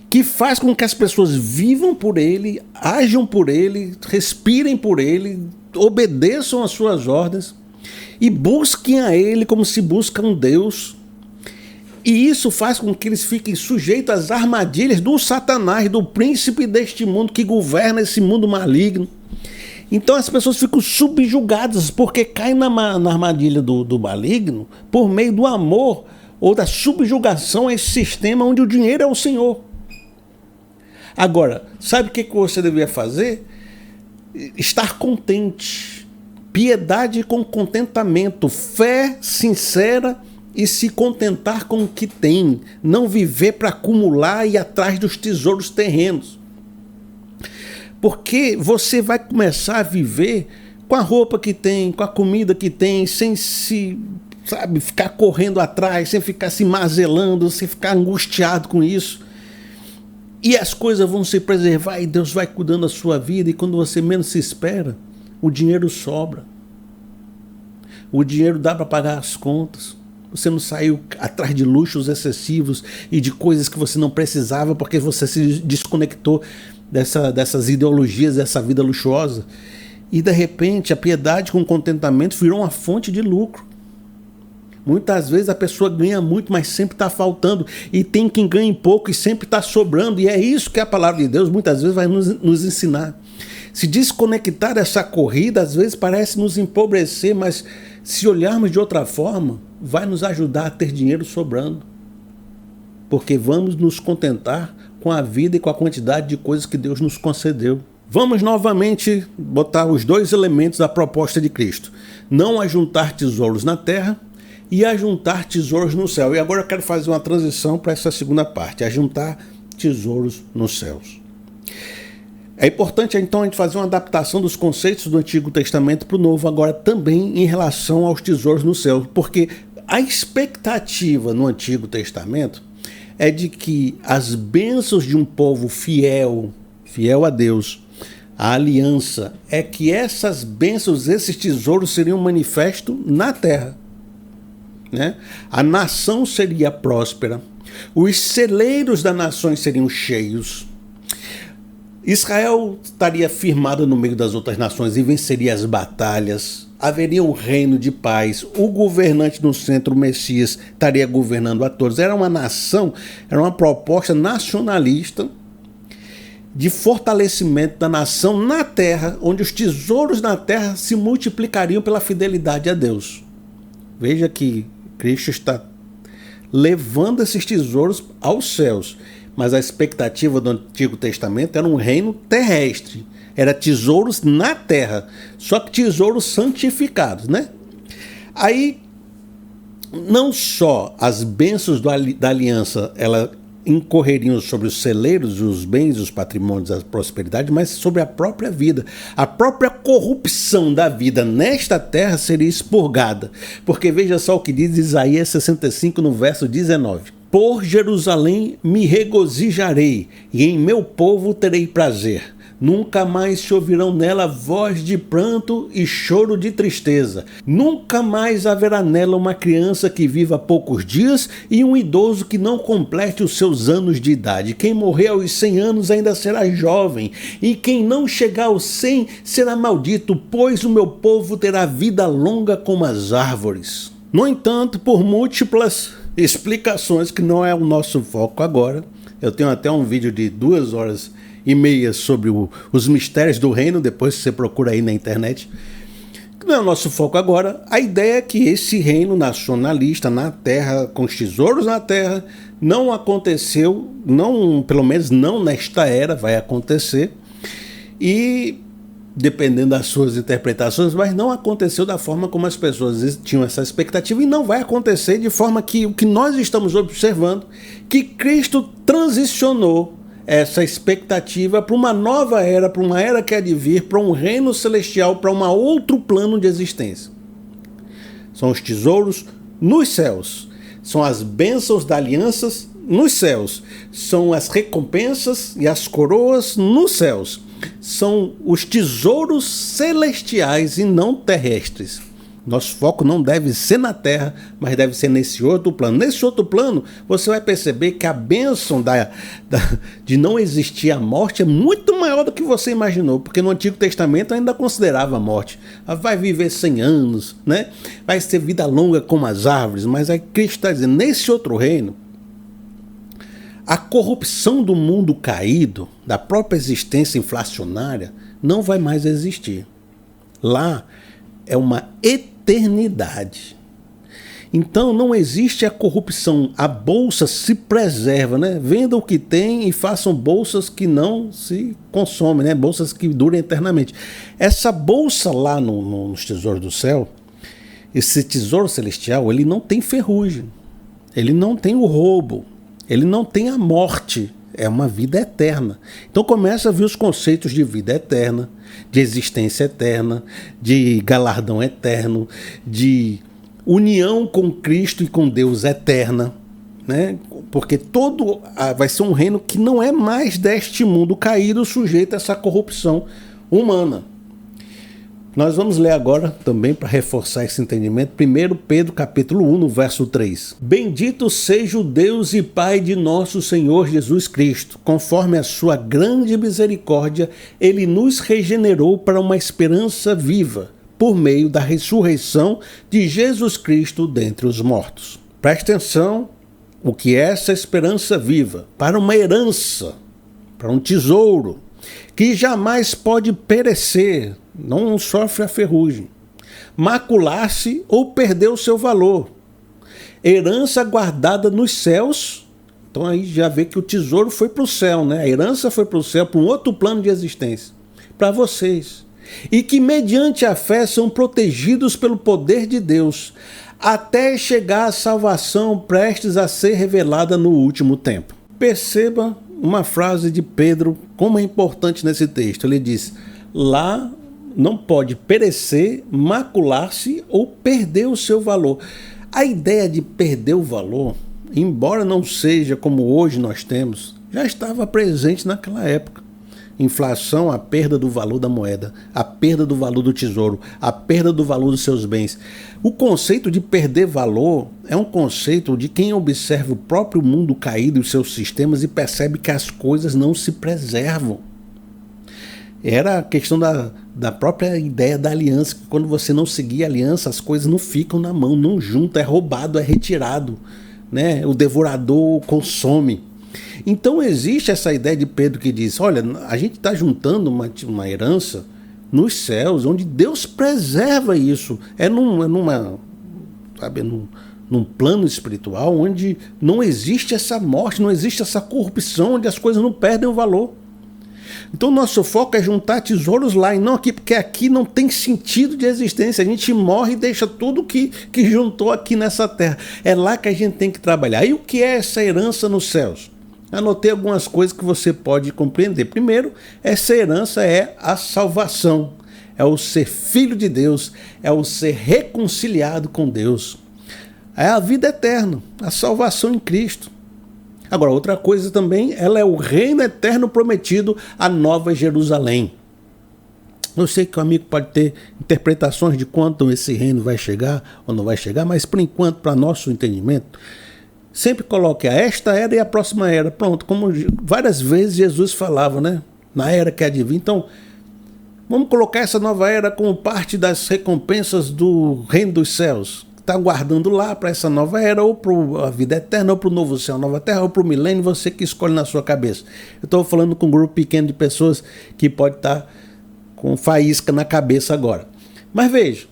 que faz com que as pessoas vivam por ele, ajam por ele, respirem por ele, obedeçam às suas ordens e busquem a ele como se busca um Deus. E isso faz com que eles fiquem sujeitos às armadilhas do Satanás, do príncipe deste mundo que governa esse mundo maligno. Então as pessoas ficam subjugadas porque caem na armadilha do maligno por meio do amor ou da subjugação a esse sistema onde o dinheiro é o Senhor. Agora, sabe o que você deveria fazer? Estar contente. Piedade com contentamento. Fé sincera e se contentar com o que tem, não viver para acumular e ir atrás dos tesouros terrenos. Porque você vai começar a viver com a roupa que tem, com a comida que tem, sem se, ficar correndo atrás, sem ficar se mazelando, sem ficar angustiado com isso. E as coisas vão se preservar e Deus vai cuidando da sua vida, e quando você menos se espera, o dinheiro sobra. O dinheiro dá para pagar as contas. Você não saiu atrás de luxos excessivos e de coisas que você não precisava porque você se desconectou dessas ideologias, dessa vida luxuosa. E de repente a piedade com contentamento virou uma fonte de lucro. Muitas vezes a pessoa ganha muito, mas sempre está faltando. E tem quem ganha pouco e sempre está sobrando. E é isso que a palavra de Deus muitas vezes vai nos ensinar. Se desconectar dessa corrida às vezes parece nos empobrecer, mas se olharmos de outra forma, vai nos ajudar a ter dinheiro sobrando. Porque vamos nos contentar com a vida e com a quantidade de coisas que Deus nos concedeu. Vamos novamente botar os dois elementos da proposta de Cristo. Não ajuntar tesouros na terra e ajuntar tesouros no céu. E agora eu quero fazer uma transição para essa segunda parte, ajuntar tesouros nos céus. É importante então a gente fazer uma adaptação dos conceitos do Antigo Testamento para o Novo agora também em relação aos tesouros no céu, porque a expectativa no Antigo Testamento é de que as bênçãos de um povo fiel a Deus, a aliança, é que essas bênçãos, esses tesouros seriam manifestos na terra, né? A nação seria próspera, os celeiros das nações seriam cheios, Israel estaria firmado no meio das outras nações e venceria as batalhas, haveria um reino de paz, o governante no centro, o Messias, estaria governando a todos. Era uma nação, era uma proposta nacionalista de fortalecimento da nação na terra, onde os tesouros na terra se multiplicariam pela fidelidade a Deus. Veja que Cristo está levando esses tesouros aos céus, mas a expectativa do Antigo Testamento era um reino terrestre, era tesouros na terra, só que tesouros santificados, né? Aí, não só as bênçãos da aliança, ela incorreriam sobre os celeiros, os bens, os patrimônios, a prosperidade, mas sobre a própria vida. A própria corrupção da vida nesta terra seria expurgada. Porque veja só o que diz Isaías 65 no verso 19. Por Jerusalém me regozijarei, e em meu povo terei prazer. Nunca mais se ouvirão nela voz de pranto e choro de tristeza. Nunca mais haverá nela uma criança que viva poucos dias e um idoso que não complete os seus anos de idade. Quem morrer aos 100 anos ainda será jovem, e quem não chegar aos 100 será maldito, pois o meu povo terá vida longa como as árvores. No entanto, por múltiplas explicações, que não é o nosso foco agora, eu tenho até um vídeo de 2h30 sobre os mistérios do reino, depois você procura aí na internet. Não é o nosso foco agora. A ideia é que esse reino nacionalista na terra, com os tesouros na terra, não aconteceu, não, pelo menos não nesta era, vai acontecer. E dependendo das suas interpretações, mas não aconteceu da forma como as pessoas tinham essa expectativa, e não vai acontecer de forma que o que nós estamos observando, que Cristo transicionou essa expectativa para uma nova era, para uma era que há de vir, para um reino celestial, para um outro plano de existência. São os tesouros nos céus, são as bênçãos da aliança nos céus, são as recompensas e as coroas nos céus, são os tesouros celestiais e não terrestres. Nosso foco não deve ser na terra, mas deve ser nesse outro plano. Nesse outro plano, você vai perceber que a bênção de não existir a morte é muito maior do que você imaginou, porque no Antigo Testamento ainda considerava a morte. Vai viver 100 anos, né? Vai ter vida longa como as árvores, mas aí Cristo está dizendo, nesse outro reino, a corrupção do mundo caído, da própria existência inflacionária, não vai mais existir. Lá é uma eternidade. Então não existe a corrupção. A bolsa se preserva, né? Vendam o que tem e façam bolsas que não se consomem, né? Bolsas que duram eternamente. Essa bolsa lá nos tesouros do céu, esse tesouro celestial, ele não tem ferrugem, ele não tem o roubo, ele não tem a morte, é uma vida eterna. Então começa a ver os conceitos de vida eterna, de existência eterna, de galardão eterno, de união com Cristo e com Deus eterna, né? Porque vai ser um reino que não é mais deste mundo caído, sujeito a essa corrupção humana. Nós vamos ler agora, também para reforçar esse entendimento, 1 Pedro capítulo 1, no verso 3. Bendito seja o Deus e Pai de nosso Senhor Jesus Cristo. Conforme a sua grande misericórdia, Ele nos regenerou para uma esperança viva, por meio da ressurreição de Jesus Cristo dentre os mortos. Preste atenção, o que é essa esperança viva? Para uma herança, para um tesouro, que jamais pode perecer, não sofre a ferrugem, macular-se ou perder o seu valor. Herança guardada nos céus. Então aí já vê que o tesouro foi para o céu, né? A herança foi para o céu, para um outro plano de existência. para vocês. E que mediante a fé são protegidos pelo poder de Deus, até chegar à salvação prestes a ser revelada no último tempo. Perceba uma frase de Pedro, como é importante nesse texto. Ele diz: lá não pode perecer, macular-se ou perder o seu valor. A ideia de perder o valor, embora não seja como hoje nós temos, já estava presente naquela época. Inflação, a perda do valor da moeda, a perda do valor do tesouro, a perda do valor dos seus bens. O conceito de perder valor é um conceito de quem observa o próprio mundo caído e os seus sistemas e percebe que as coisas não se preservam. Era a questão da própria ideia da aliança, que quando você não seguir a aliança, as coisas não ficam na mão, não juntam, é roubado, é retirado, né? O devorador consome. Então existe essa ideia de Pedro que diz: olha, a gente está juntando uma herança nos céus, onde Deus preserva isso. Num plano espiritual onde não existe essa morte, não existe essa corrupção, onde as coisas não perdem o valor. Então nosso foco é juntar tesouros lá e não aqui, porque aqui não tem sentido de existência. A gente morre e deixa tudo que juntou aqui nessa terra. É lá que a gente tem que trabalhar. E o que é essa herança nos céus? Anotei algumas coisas que você pode compreender. Primeiro, essa herança é a salvação, é o ser filho de Deus, é o ser reconciliado com Deus. É a vida eterna, a salvação em Cristo. Agora, outra coisa também, ela é o reino eterno prometido, a Nova Jerusalém. Eu sei que o amigo pode ter interpretações de quando esse reino vai chegar ou não vai chegar, mas por enquanto, para nosso entendimento, sempre coloque a esta era e a próxima era. Pronto, como várias vezes Jesus falava, né? Na era que há de vir. Então, vamos colocar essa nova era como parte das recompensas do reino dos céus. Está guardando lá para essa nova era, ou para a vida eterna, ou para o novo céu, nova terra, ou para o milênio, você que escolhe na sua cabeça. Eu estou falando com um grupo pequeno de pessoas que pode estar com faísca na cabeça agora. Mas veja,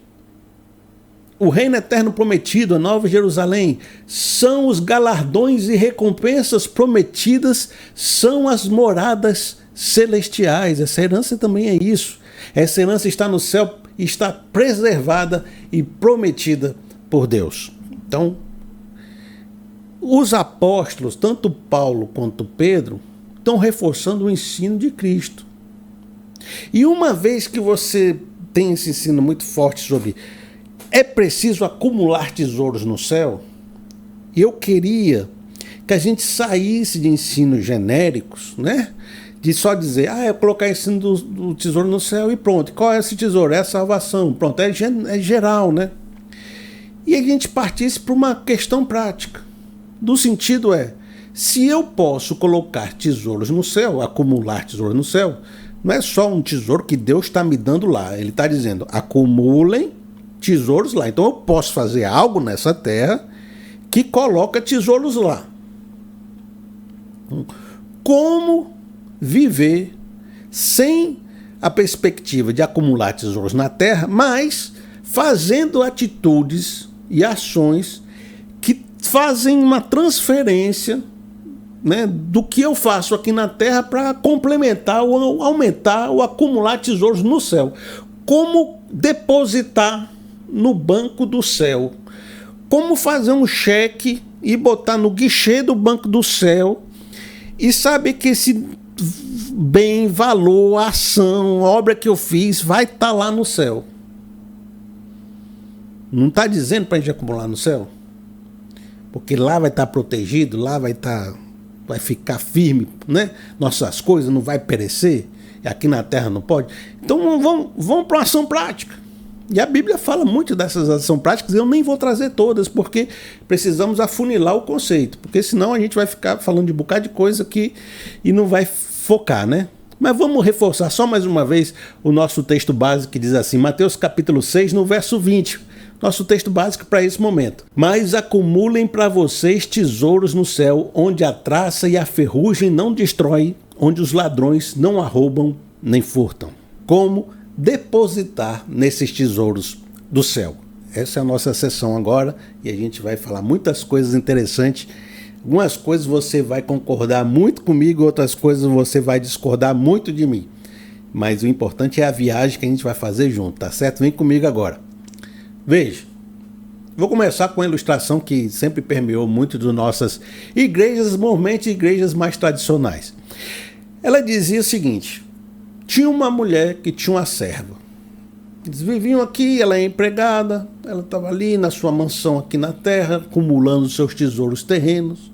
o reino eterno prometido, a Nova Jerusalém, são os galardões e recompensas prometidas, são as moradas celestiais. Essa herança também é isso. Essa herança está no céu, está preservada e prometida por Deus. Então, os apóstolos, tanto Paulo quanto Pedro, estão reforçando o ensino de Cristo. E uma vez que você tem esse ensino muito forte sobre é preciso acumular tesouros no céu, eu queria que a gente saísse de ensinos genéricos, né? De só dizer, eu colocar ensino do tesouro no céu e pronto. Qual é esse tesouro? É a salvação. Pronto, é geral, né? E a gente partisse para uma questão prática. Do sentido se eu posso colocar tesouros no céu, acumular tesouros no céu, não é só um tesouro que Deus está me dando lá. Ele está dizendo, acumulem tesouros lá. Então eu posso fazer algo nessa terra que coloca tesouros lá. Como viver sem a perspectiva de acumular tesouros na terra, mas fazendo atitudes e ações que fazem uma transferência, né, do que eu faço aqui na terra para complementar ou aumentar ou acumular tesouros no céu. Como depositar no banco do céu. Como fazer um cheque e botar no guichê do banco do céu e saber que esse bem, valor, ação, obra que eu fiz vai estar lá no céu. Não está dizendo para a gente acumular no céu? Porque lá vai estar protegido, lá vai ficar firme, né? Nossas coisas não vai perecer, e aqui na terra não pode. Então vamos para uma ação prática. E a Bíblia fala muito dessas ações práticas, eu nem vou trazer todas, porque precisamos afunilar o conceito, porque senão a gente vai ficar falando de um bocado de coisa e não vai focar, né? Mas vamos reforçar só mais uma vez o nosso texto básico que diz assim, Mateus capítulo 6, no verso 20. Nosso texto básico para esse momento. Mas acumulem para vocês tesouros no céu, onde a traça e a ferrugem não destrói, onde os ladrões não arrombam nem furtam. Como depositar nesses tesouros do céu? Essa é a nossa sessão agora e a gente vai falar muitas coisas interessantes. Algumas coisas você vai concordar muito comigo, outras coisas você vai discordar muito de mim. Mas o importante é a viagem que a gente vai fazer junto, tá certo? Vem comigo agora. Veja, vou começar com uma ilustração que sempre permeou muito de nossas igrejas, normalmente igrejas mais tradicionais. Ela dizia o seguinte: tinha uma mulher que tinha uma serva. Eles viviam aqui, ela é empregada, ela estava ali na sua mansão aqui na terra, acumulando seus tesouros terrenos.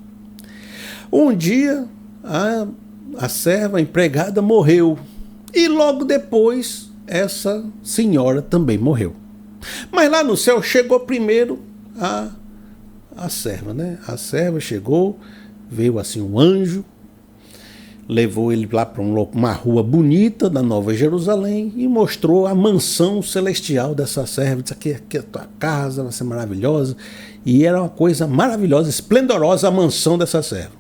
Um dia, a serva, a empregada, morreu. E logo depois, essa senhora também morreu. Mas lá no céu chegou primeiro a serva, né? A serva chegou, veio assim um anjo, levou ele lá para uma rua bonita da Nova Jerusalém e mostrou a mansão celestial dessa serva. Disse: aqui é a tua casa, vai ser maravilhosa. E era uma coisa maravilhosa, esplendorosa a mansão dessa serva.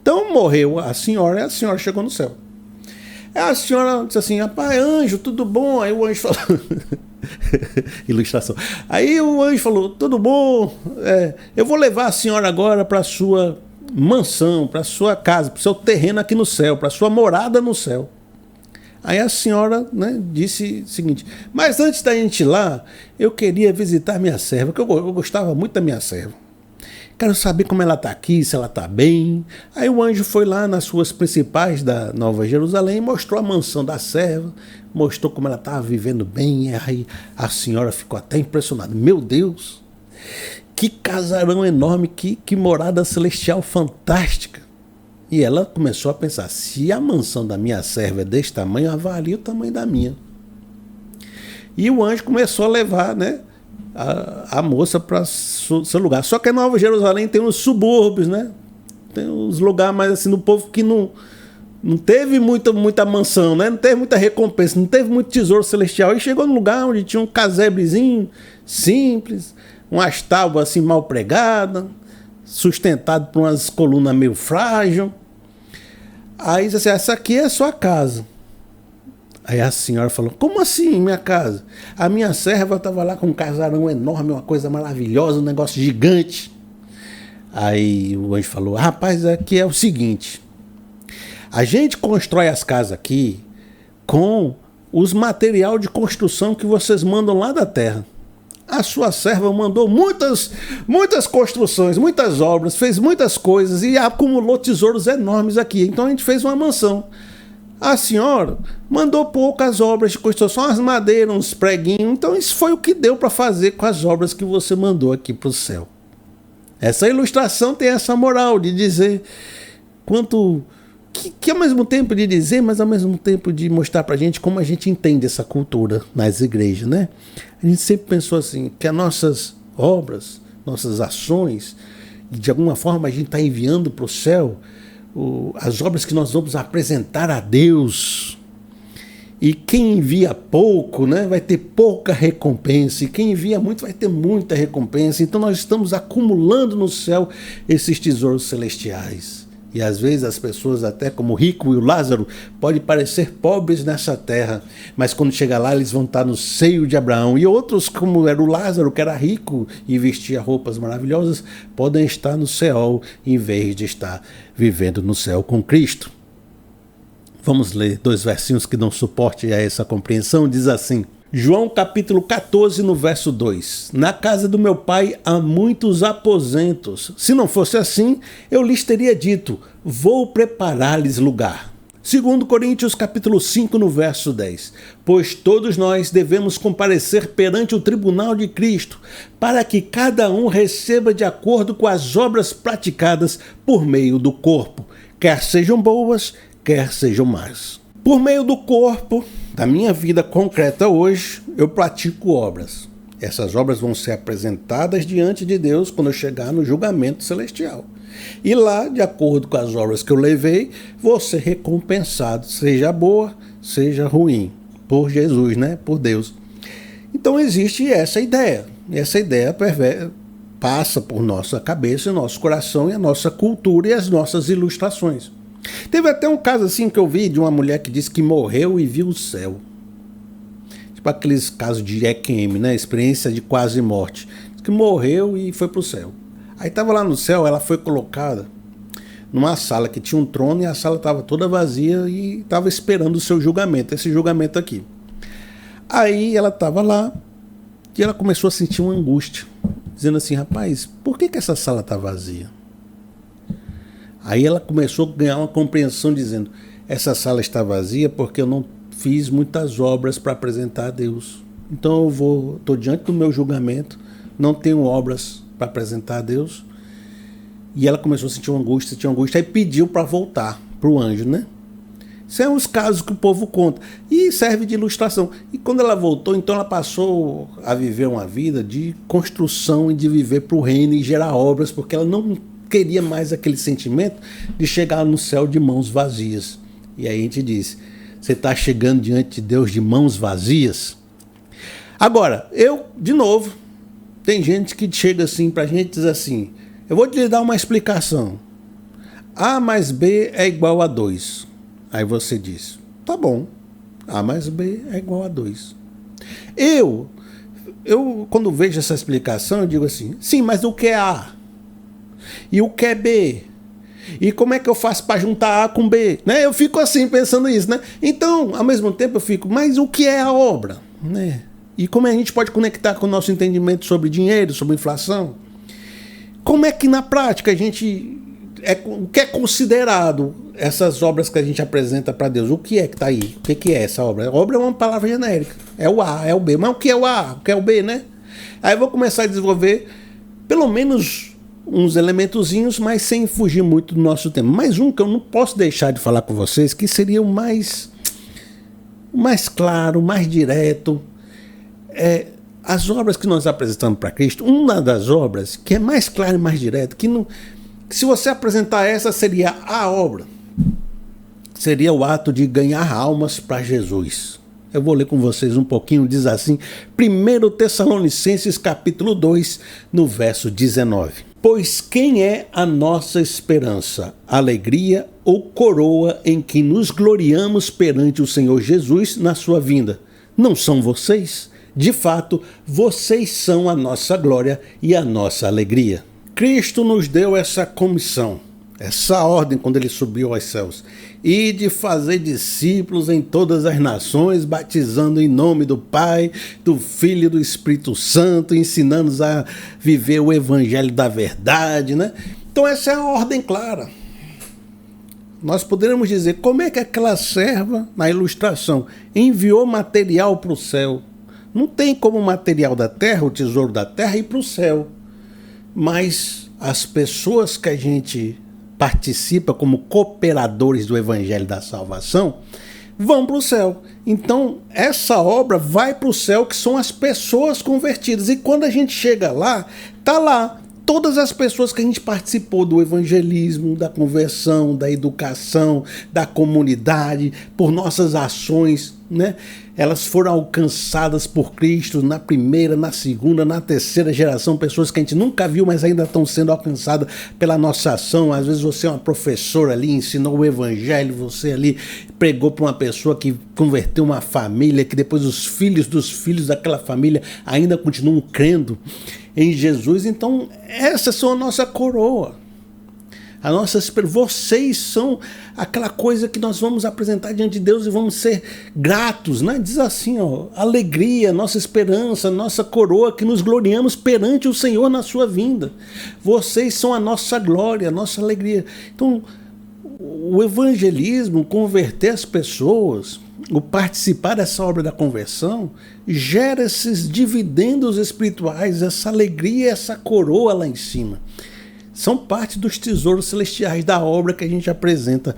Então morreu a senhora e a senhora chegou no céu. A senhora disse assim: rapaz, anjo, tudo bom? Aí o anjo falou... Ilustração. Aí o anjo falou: tudo bom? Eu vou levar a senhora agora para a sua mansão, para sua casa, para o seu terreno aqui no céu, para a sua morada no céu. Aí a senhora, né, disse o seguinte: mas antes da gente ir lá, eu queria visitar minha serva, porque eu gostava muito da minha serva. Quero saber como ela está aqui, se ela está bem. Aí o anjo foi lá nas ruas principais da Nova Jerusalém, mostrou a mansão da serva, mostrou como ela estava vivendo bem. E aí a senhora ficou até impressionada. Meu Deus! Que casarão enorme, que morada celestial fantástica. E ela começou a pensar: se a mansão da minha serva é desse tamanho, avalie o tamanho da minha. E o anjo começou a levar, né, a moça para seu lugar. Só que a Nova Jerusalém tem uns subúrbios, né? Tem uns lugares mais assim do povo que não teve muita mansão, né? Não teve muita recompensa, não teve muito tesouro celestial. E chegou num lugar onde tinha um casebrezinho simples, umas tábuas assim mal pregadas, sustentado por umas colunas meio frágil. Aí disse assim: essa aqui é a sua casa. Aí a senhora falou: como assim minha casa? A minha serva estava lá com um casarão enorme, uma coisa maravilhosa, um negócio gigante. Aí o anjo falou: rapaz, aqui é o seguinte, a gente constrói as casas aqui com os material de construção que vocês mandam lá da terra. A sua serva mandou muitas construções, muitas obras, fez muitas coisas e acumulou tesouros enormes aqui. Então a gente fez uma mansão. A senhora mandou poucas obras de construção, só as madeiras, uns preguinhos. Então isso foi o que deu para fazer com as obras que você mandou aqui para o céu. Essa ilustração tem essa moral de dizer quanto... Que ao mesmo tempo de dizer, mas ao mesmo tempo de mostrar pra gente como a gente entende essa cultura nas igrejas, né? A gente sempre pensou assim, que as nossas obras, nossas ações, de alguma forma a gente está enviando para o céu as obras que nós vamos apresentar a Deus. E quem envia pouco, né, vai ter pouca recompensa, e quem envia muito vai ter muita recompensa. Então nós estamos acumulando no céu esses tesouros celestiais. E às vezes as pessoas, até como o rico e o Lázaro, podem parecer pobres nessa terra, mas quando chegar lá eles vão estar no seio de Abraão. E outros, como era o Lázaro, que era rico e vestia roupas maravilhosas, podem estar no céu em vez de estar vivendo no céu com Cristo. Vamos ler 2 versinhos que dão suporte a essa compreensão. Diz assim: João capítulo 14, no verso 2. Na casa do meu pai há muitos aposentos. Se não fosse assim, eu lhes teria dito: vou preparar-lhes lugar. 2 Coríntios capítulo 5, no verso 10. Pois todos nós devemos comparecer perante o tribunal de Cristo, para que cada um receba de acordo com as obras praticadas por meio do corpo, quer sejam boas, quer sejam más. Por meio do corpo, da minha vida concreta hoje, eu pratico obras. Essas obras vão ser apresentadas diante de Deus quando eu chegar no julgamento celestial. E lá, de acordo com as obras que eu levei, vou ser recompensado, seja boa, seja ruim, por Jesus, né? Por Deus. Então existe essa ideia. E essa ideia passa por nossa cabeça, nosso coração e a nossa cultura e as nossas ilustrações. Teve até um caso assim que eu vi de uma mulher que disse que morreu e viu o céu. Tipo aqueles casos de EQM, né? Experiência de quase morte. Diz que morreu e foi para o céu. Aí estava lá no céu, ela foi colocada numa sala que tinha um trono e a sala estava toda vazia e estava esperando o seu julgamento, esse julgamento aqui. Aí ela estava lá e ela começou a sentir uma angústia, dizendo assim: rapaz, por que essa sala está vazia? Aí ela começou a ganhar uma compreensão dizendo: essa sala está vazia porque eu não fiz muitas obras para apresentar a Deus. Então eu estou diante do meu julgamento, não tenho obras para apresentar a Deus. E ela começou a sentir uma angústia, aí pediu para voltar para o anjo, né? Isso é uns casos que o povo conta e serve de ilustração. E quando ela voltou, então ela passou a viver uma vida de construção e de viver para o reino e gerar obras, porque ela não queria mais aquele sentimento de chegar no céu de mãos vazias. E aí a gente diz: você está chegando diante de Deus de mãos vazias? Agora, de novo, tem gente que chega assim para a gente e diz assim: eu vou te dar uma explicação. A mais B é igual a 2. Aí você diz: tá bom, A mais B é igual a 2. Eu quando vejo essa explicação, eu digo assim: sim, mas o que é A? E o que é B? E como é que eu faço para juntar A com B? Né? Eu fico assim pensando isso, né? Então, ao mesmo tempo eu fico: mas o que é a obra? Né? E como a gente pode conectar com o nosso entendimento sobre dinheiro, sobre inflação? Como é que na prática o que é considerado essas obras que a gente apresenta para Deus? O que é que está aí? O que é essa obra? A obra é uma palavra genérica. É o A, é o B. Mas o que é o A? O que é o B, né? Aí eu vou começar a desenvolver pelo menos uns elementozinhos, mas sem fugir muito do nosso tema. Mais um que eu não posso deixar de falar com vocês, que seria o mais claro, mais direto. As obras que nós apresentamos para Cristo, uma das obras que é mais clara e mais direta, que se você apresentar essa, seria a obra, seria o ato de ganhar almas para Jesus. Eu vou ler com vocês um pouquinho, diz assim, 1 Tessalonicenses capítulo 2, no verso 19. Pois quem é a nossa esperança, alegria ou coroa em que nos gloriamos perante o Senhor Jesus na sua vinda? Não são vocês? De fato, vocês são a nossa glória e a nossa alegria. Cristo nos deu essa comissão, essa ordem quando ele subiu aos céus, e de fazer discípulos em todas as nações, batizando em nome do Pai, do Filho e do Espírito Santo, ensinando-os a viver o evangelho da verdade, né? Então essa é a ordem clara. Nós poderíamos dizer: como é que aquela serva, na ilustração, enviou material para o céu? Não tem como o material da terra, o tesouro da terra, ir para o céu. Mas as pessoas que a gente participa como cooperadores do evangelho da salvação vão para o céu. Então essa obra vai para o céu, que são as pessoas convertidas. E quando a gente chega lá, está lá todas as pessoas que a gente participou do evangelismo, da conversão, da educação, da comunidade, por nossas ações, né? Elas foram alcançadas por Cristo na primeira, na segunda, na terceira geração, pessoas que a gente nunca viu, mas ainda estão sendo alcançadas pela nossa ação. Às vezes você é uma professora ali, ensinou o evangelho, você ali pregou para uma pessoa que converteu uma família, que depois os filhos dos filhos daquela família ainda continuam crendo em Jesus. Então essas são a nossa coroa. A nossa esperança. Vocês são aquela coisa que nós vamos apresentar diante de Deus e vamos ser gratos, né? Diz assim, ó: alegria, nossa esperança, nossa coroa, que nos gloriamos perante o Senhor na sua vinda. Vocês são a nossa glória, a nossa alegria. Então, o evangelismo, converter as pessoas, o participar dessa obra da conversão, gera esses dividendos espirituais, essa alegria, essa coroa lá em cima. São parte dos tesouros celestiais da obra que a gente apresenta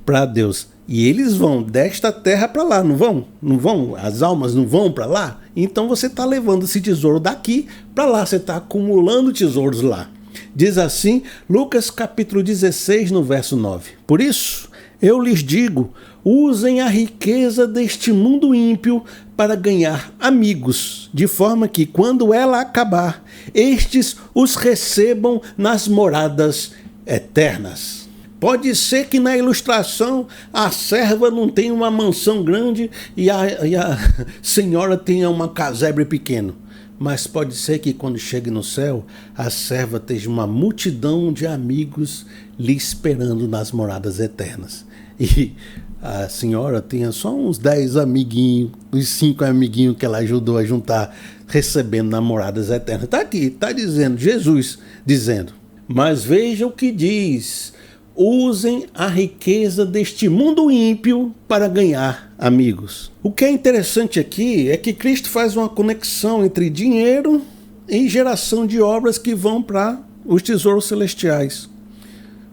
para Deus. E eles vão desta terra para lá, não vão? Não vão? As almas não vão para lá? Então você está levando esse tesouro daqui para lá, você está acumulando tesouros lá. Diz assim, Lucas capítulo 16, no verso 9. Por isso, eu lhes digo, usem a riqueza deste mundo ímpio para ganhar amigos, de forma que, quando ela acabar, estes os recebam nas moradas eternas. Pode ser que na ilustração a serva não tenha uma mansão grande e a senhora tenha uma casebre pequeno. mas pode ser que quando chegue no céu, a serva esteja uma multidão de amigos lhe esperando nas moradas eternas. E a senhora tinha só uns 10 amiguinhos, uns 5 amiguinhos que ela ajudou a juntar, recebendo nas moradas eternas. Está aqui, está dizendo, Jesus dizendo, mas veja o que diz, usem a riqueza deste mundo ímpio para ganhar amigos. O que é interessante aqui é que Cristo faz uma conexão entre dinheiro e geração de obras que vão para os tesouros celestiais.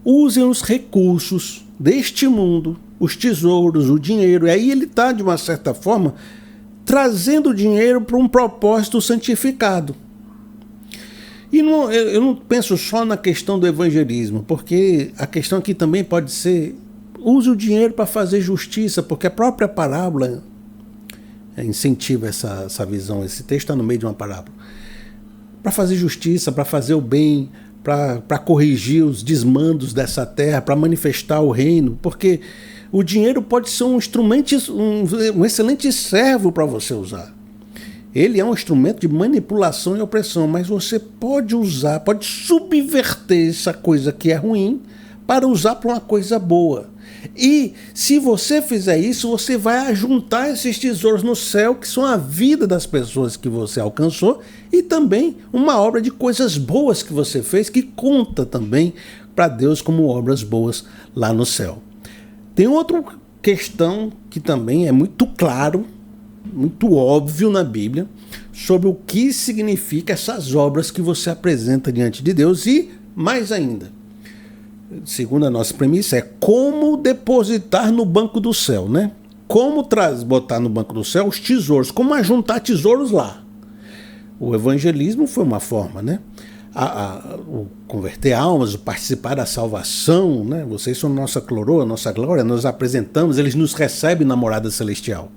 Usem os recursos deste mundo, os tesouros, o dinheiro. E aí ele está, de uma certa forma, trazendo o dinheiro para um propósito santificado. E eu não penso só na questão do evangelismo, porque a questão aqui também pode ser, use o dinheiro para fazer justiça, porque a própria parábola incentiva essa visão. Esse texto está no meio de uma parábola. Para fazer justiça, para fazer o bem, para corrigir os desmandos dessa terra, para manifestar o reino, porque o dinheiro pode ser um instrumento, um excelente servo para você usar. Ele é um instrumento de manipulação e opressão, mas você pode usar, pode subverter essa coisa que é ruim para usar para uma coisa boa. E se você fizer isso, você vai ajuntar esses tesouros no céu, que são a vida das pessoas que você alcançou, e também uma obra de coisas boas que você fez, que conta também para Deus como obras boas lá no céu. Tem outra questão que também é muito claro, muito óbvio na Bíblia, sobre o que significa essas obras que você apresenta diante de Deus e, mais ainda, segundo a nossa premissa, é como depositar no banco do céu, né? Como botar no banco do céu os tesouros, como ajuntar tesouros lá. O evangelismo foi uma forma, né? O converter almas, o participar da salvação, né? Vocês são nossa coroa, nossa glória, nós apresentamos, eles nos recebem na morada celestial.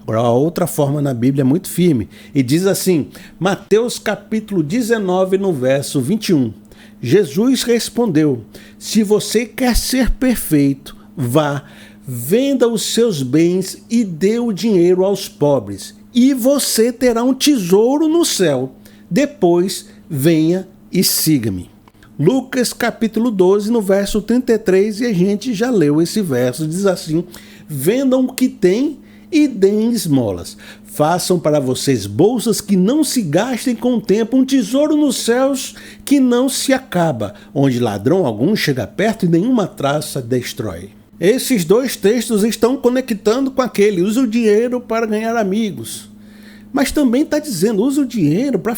Agora, a outra forma na Bíblia é muito firme, e diz assim, Mateus capítulo 19, no verso 21, Jesus respondeu, se você quer ser perfeito, vá, venda os seus bens e dê o dinheiro aos pobres, e você terá um tesouro no céu. Depois, venha e siga-me. Lucas capítulo 12, no verso 33, e a gente já leu esse verso, diz assim, vendam o que tem e deem esmolas. Façam para vocês bolsas que não se gastem com o tempo, um tesouro nos céus que não se acaba, onde ladrão algum chega perto e nenhuma traça destrói. Esses dois textos estão conectando com aquele, use o dinheiro para ganhar amigos. Mas também está dizendo, use o dinheiro para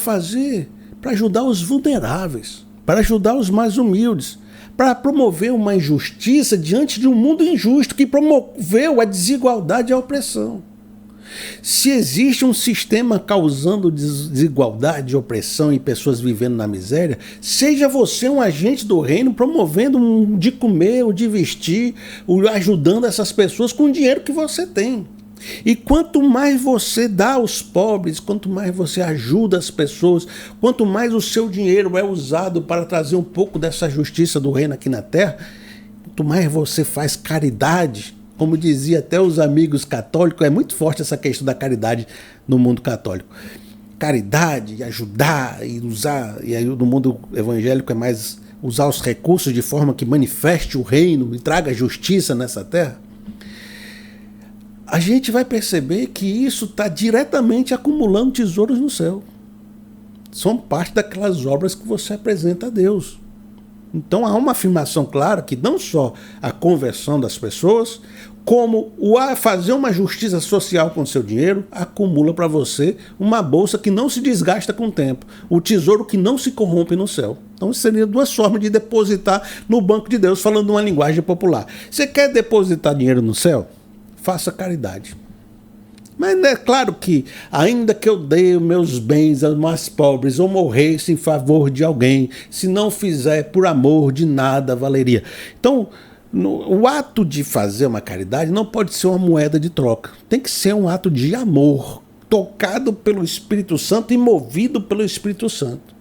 ajudar os vulneráveis, para ajudar os mais humildes, para promover uma injustiça diante de um mundo injusto que promoveu a desigualdade e a opressão. Se existe um sistema causando desigualdade, opressão e pessoas vivendo na miséria, seja você um agente do reino promovendo um de comer, um de vestir, ajudando essas pessoas com o dinheiro que você tem. E quanto mais você dá aos pobres, quanto mais você ajuda as pessoas, quanto mais o seu dinheiro é usado para trazer um pouco dessa justiça do reino aqui na terra, quanto mais você faz caridade, como dizia até os amigos católicos, é muito forte essa questão da caridade no mundo católico. Caridade, ajudar e usar, e aí no mundo evangélico é mais usar os recursos de forma que manifeste o reino e traga justiça nessa terra. A gente vai perceber que isso está diretamente acumulando tesouros no céu. São parte daquelas obras que você apresenta a Deus. Então há uma afirmação clara que não só a conversão das pessoas, como o fazer uma justiça social com o seu dinheiro, acumula para você uma bolsa que não se desgasta com o tempo, o tesouro que não se corrompe no céu. Então seriam duas formas de depositar no banco de Deus, falando uma linguagem popular. Você quer depositar dinheiro no céu? Faça caridade. Mas é claro que, ainda que eu dê os meus bens aos mais pobres ou morresse em favor de alguém, se não fizer por amor, de nada valeria. Então, o ato de fazer uma caridade não pode ser uma moeda de troca. Tem que ser um ato de amor, tocado pelo Espírito Santo e movido pelo Espírito Santo.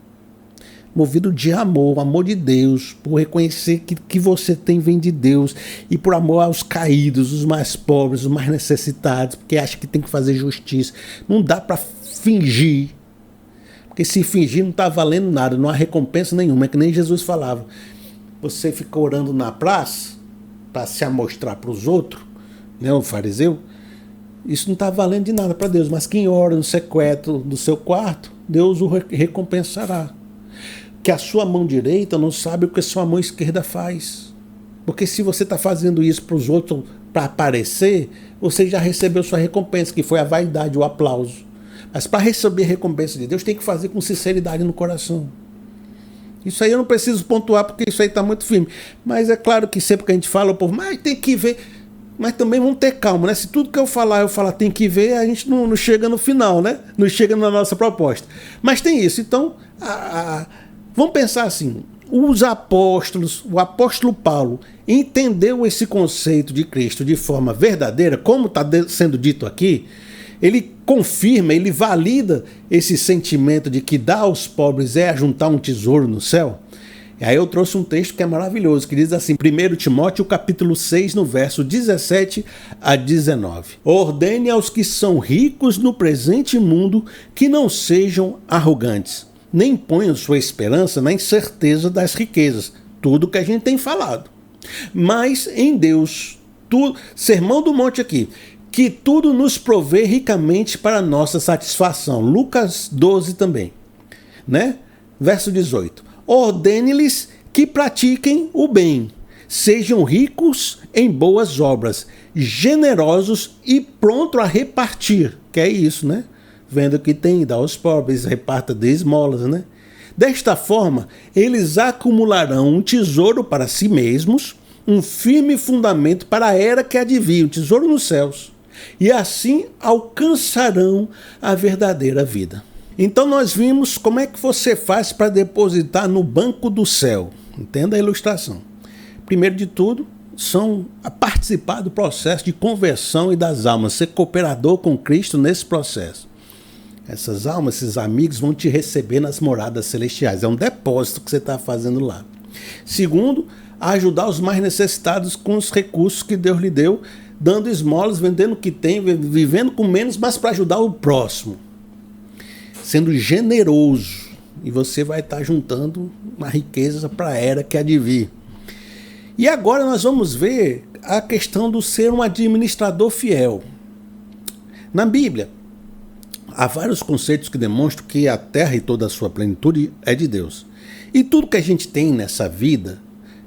Movido de amor de Deus, por reconhecer que você tem vem de Deus, e por amor aos caídos, os mais pobres, os mais necessitados, porque acha que tem que fazer justiça. Não dá para fingir. Porque se fingir não está valendo nada, não há recompensa nenhuma. É que nem Jesus falava. Você fica orando na praça para se amostrar para os outros, né, o fariseu, isso não está valendo de nada para Deus. Mas quem ora no secreto do seu quarto, Deus o recompensará. Que a sua mão direita não sabe o que a sua mão esquerda faz. Porque se você está fazendo isso para os outros para aparecer, você já recebeu sua recompensa, que foi a vaidade, o aplauso. Mas para receber a recompensa de Deus, tem que fazer com sinceridade no coração. Isso aí eu não preciso pontuar, porque isso aí está muito firme. Mas é claro que sempre que a gente fala, o povo, mas tem que ver. Mas também vamos ter calma, né? Se tudo que eu falar tem que ver, a gente não chega no final, né? Não chega na nossa proposta. Mas tem isso. Então, vamos pensar assim. Os apóstolos, o apóstolo Paulo, entendeu esse conceito de Cristo de forma verdadeira, como está sendo dito aqui. Ele confirma, ele valida esse sentimento de que dar aos pobres é ajuntar um tesouro no céu. E aí eu trouxe um texto que é maravilhoso, que diz assim, 1 Timóteo capítulo 6, no verso 17 a 19. Ordene aos que são ricos no presente mundo que não sejam arrogantes, nem ponham sua esperança na incerteza das riquezas, tudo que a gente tem falado. Mas em Deus, Sermão do Monte aqui, que tudo nos provê ricamente para nossa satisfação. Lucas 12 também, né? Verso 18. Ordene-lhes que pratiquem o bem, sejam ricos em boas obras, generosos e prontos a repartir. Que é isso, né? Vendo o que tem, dá aos pobres, reparta de esmolas, né? Desta forma, eles acumularão um tesouro para si mesmos, um firme fundamento para a era que há de vir, um tesouro nos céus. E assim alcançarão a verdadeira vida. Então nós vimos como é que você faz para depositar no banco do céu. Entenda a ilustração. Primeiro de tudo, são a participar do processo de conversão e das almas, ser cooperador com Cristo nesse processo. Essas almas, esses amigos vão te receber nas moradas celestiais. É um depósito que você está fazendo lá. Segundo, ajudar os mais necessitados com os recursos que Deus lhe deu, dando esmolas, vendendo o que tem, vivendo com menos, mas para ajudar o próximo. Sendo generoso. E você vai estar juntando uma riqueza para a era que há de vir. E agora nós vamos ver a questão do ser um administrador fiel. Na Bíblia, há vários conceitos que demonstram que a terra e toda a sua plenitude é de Deus. E tudo que a gente tem nessa vida,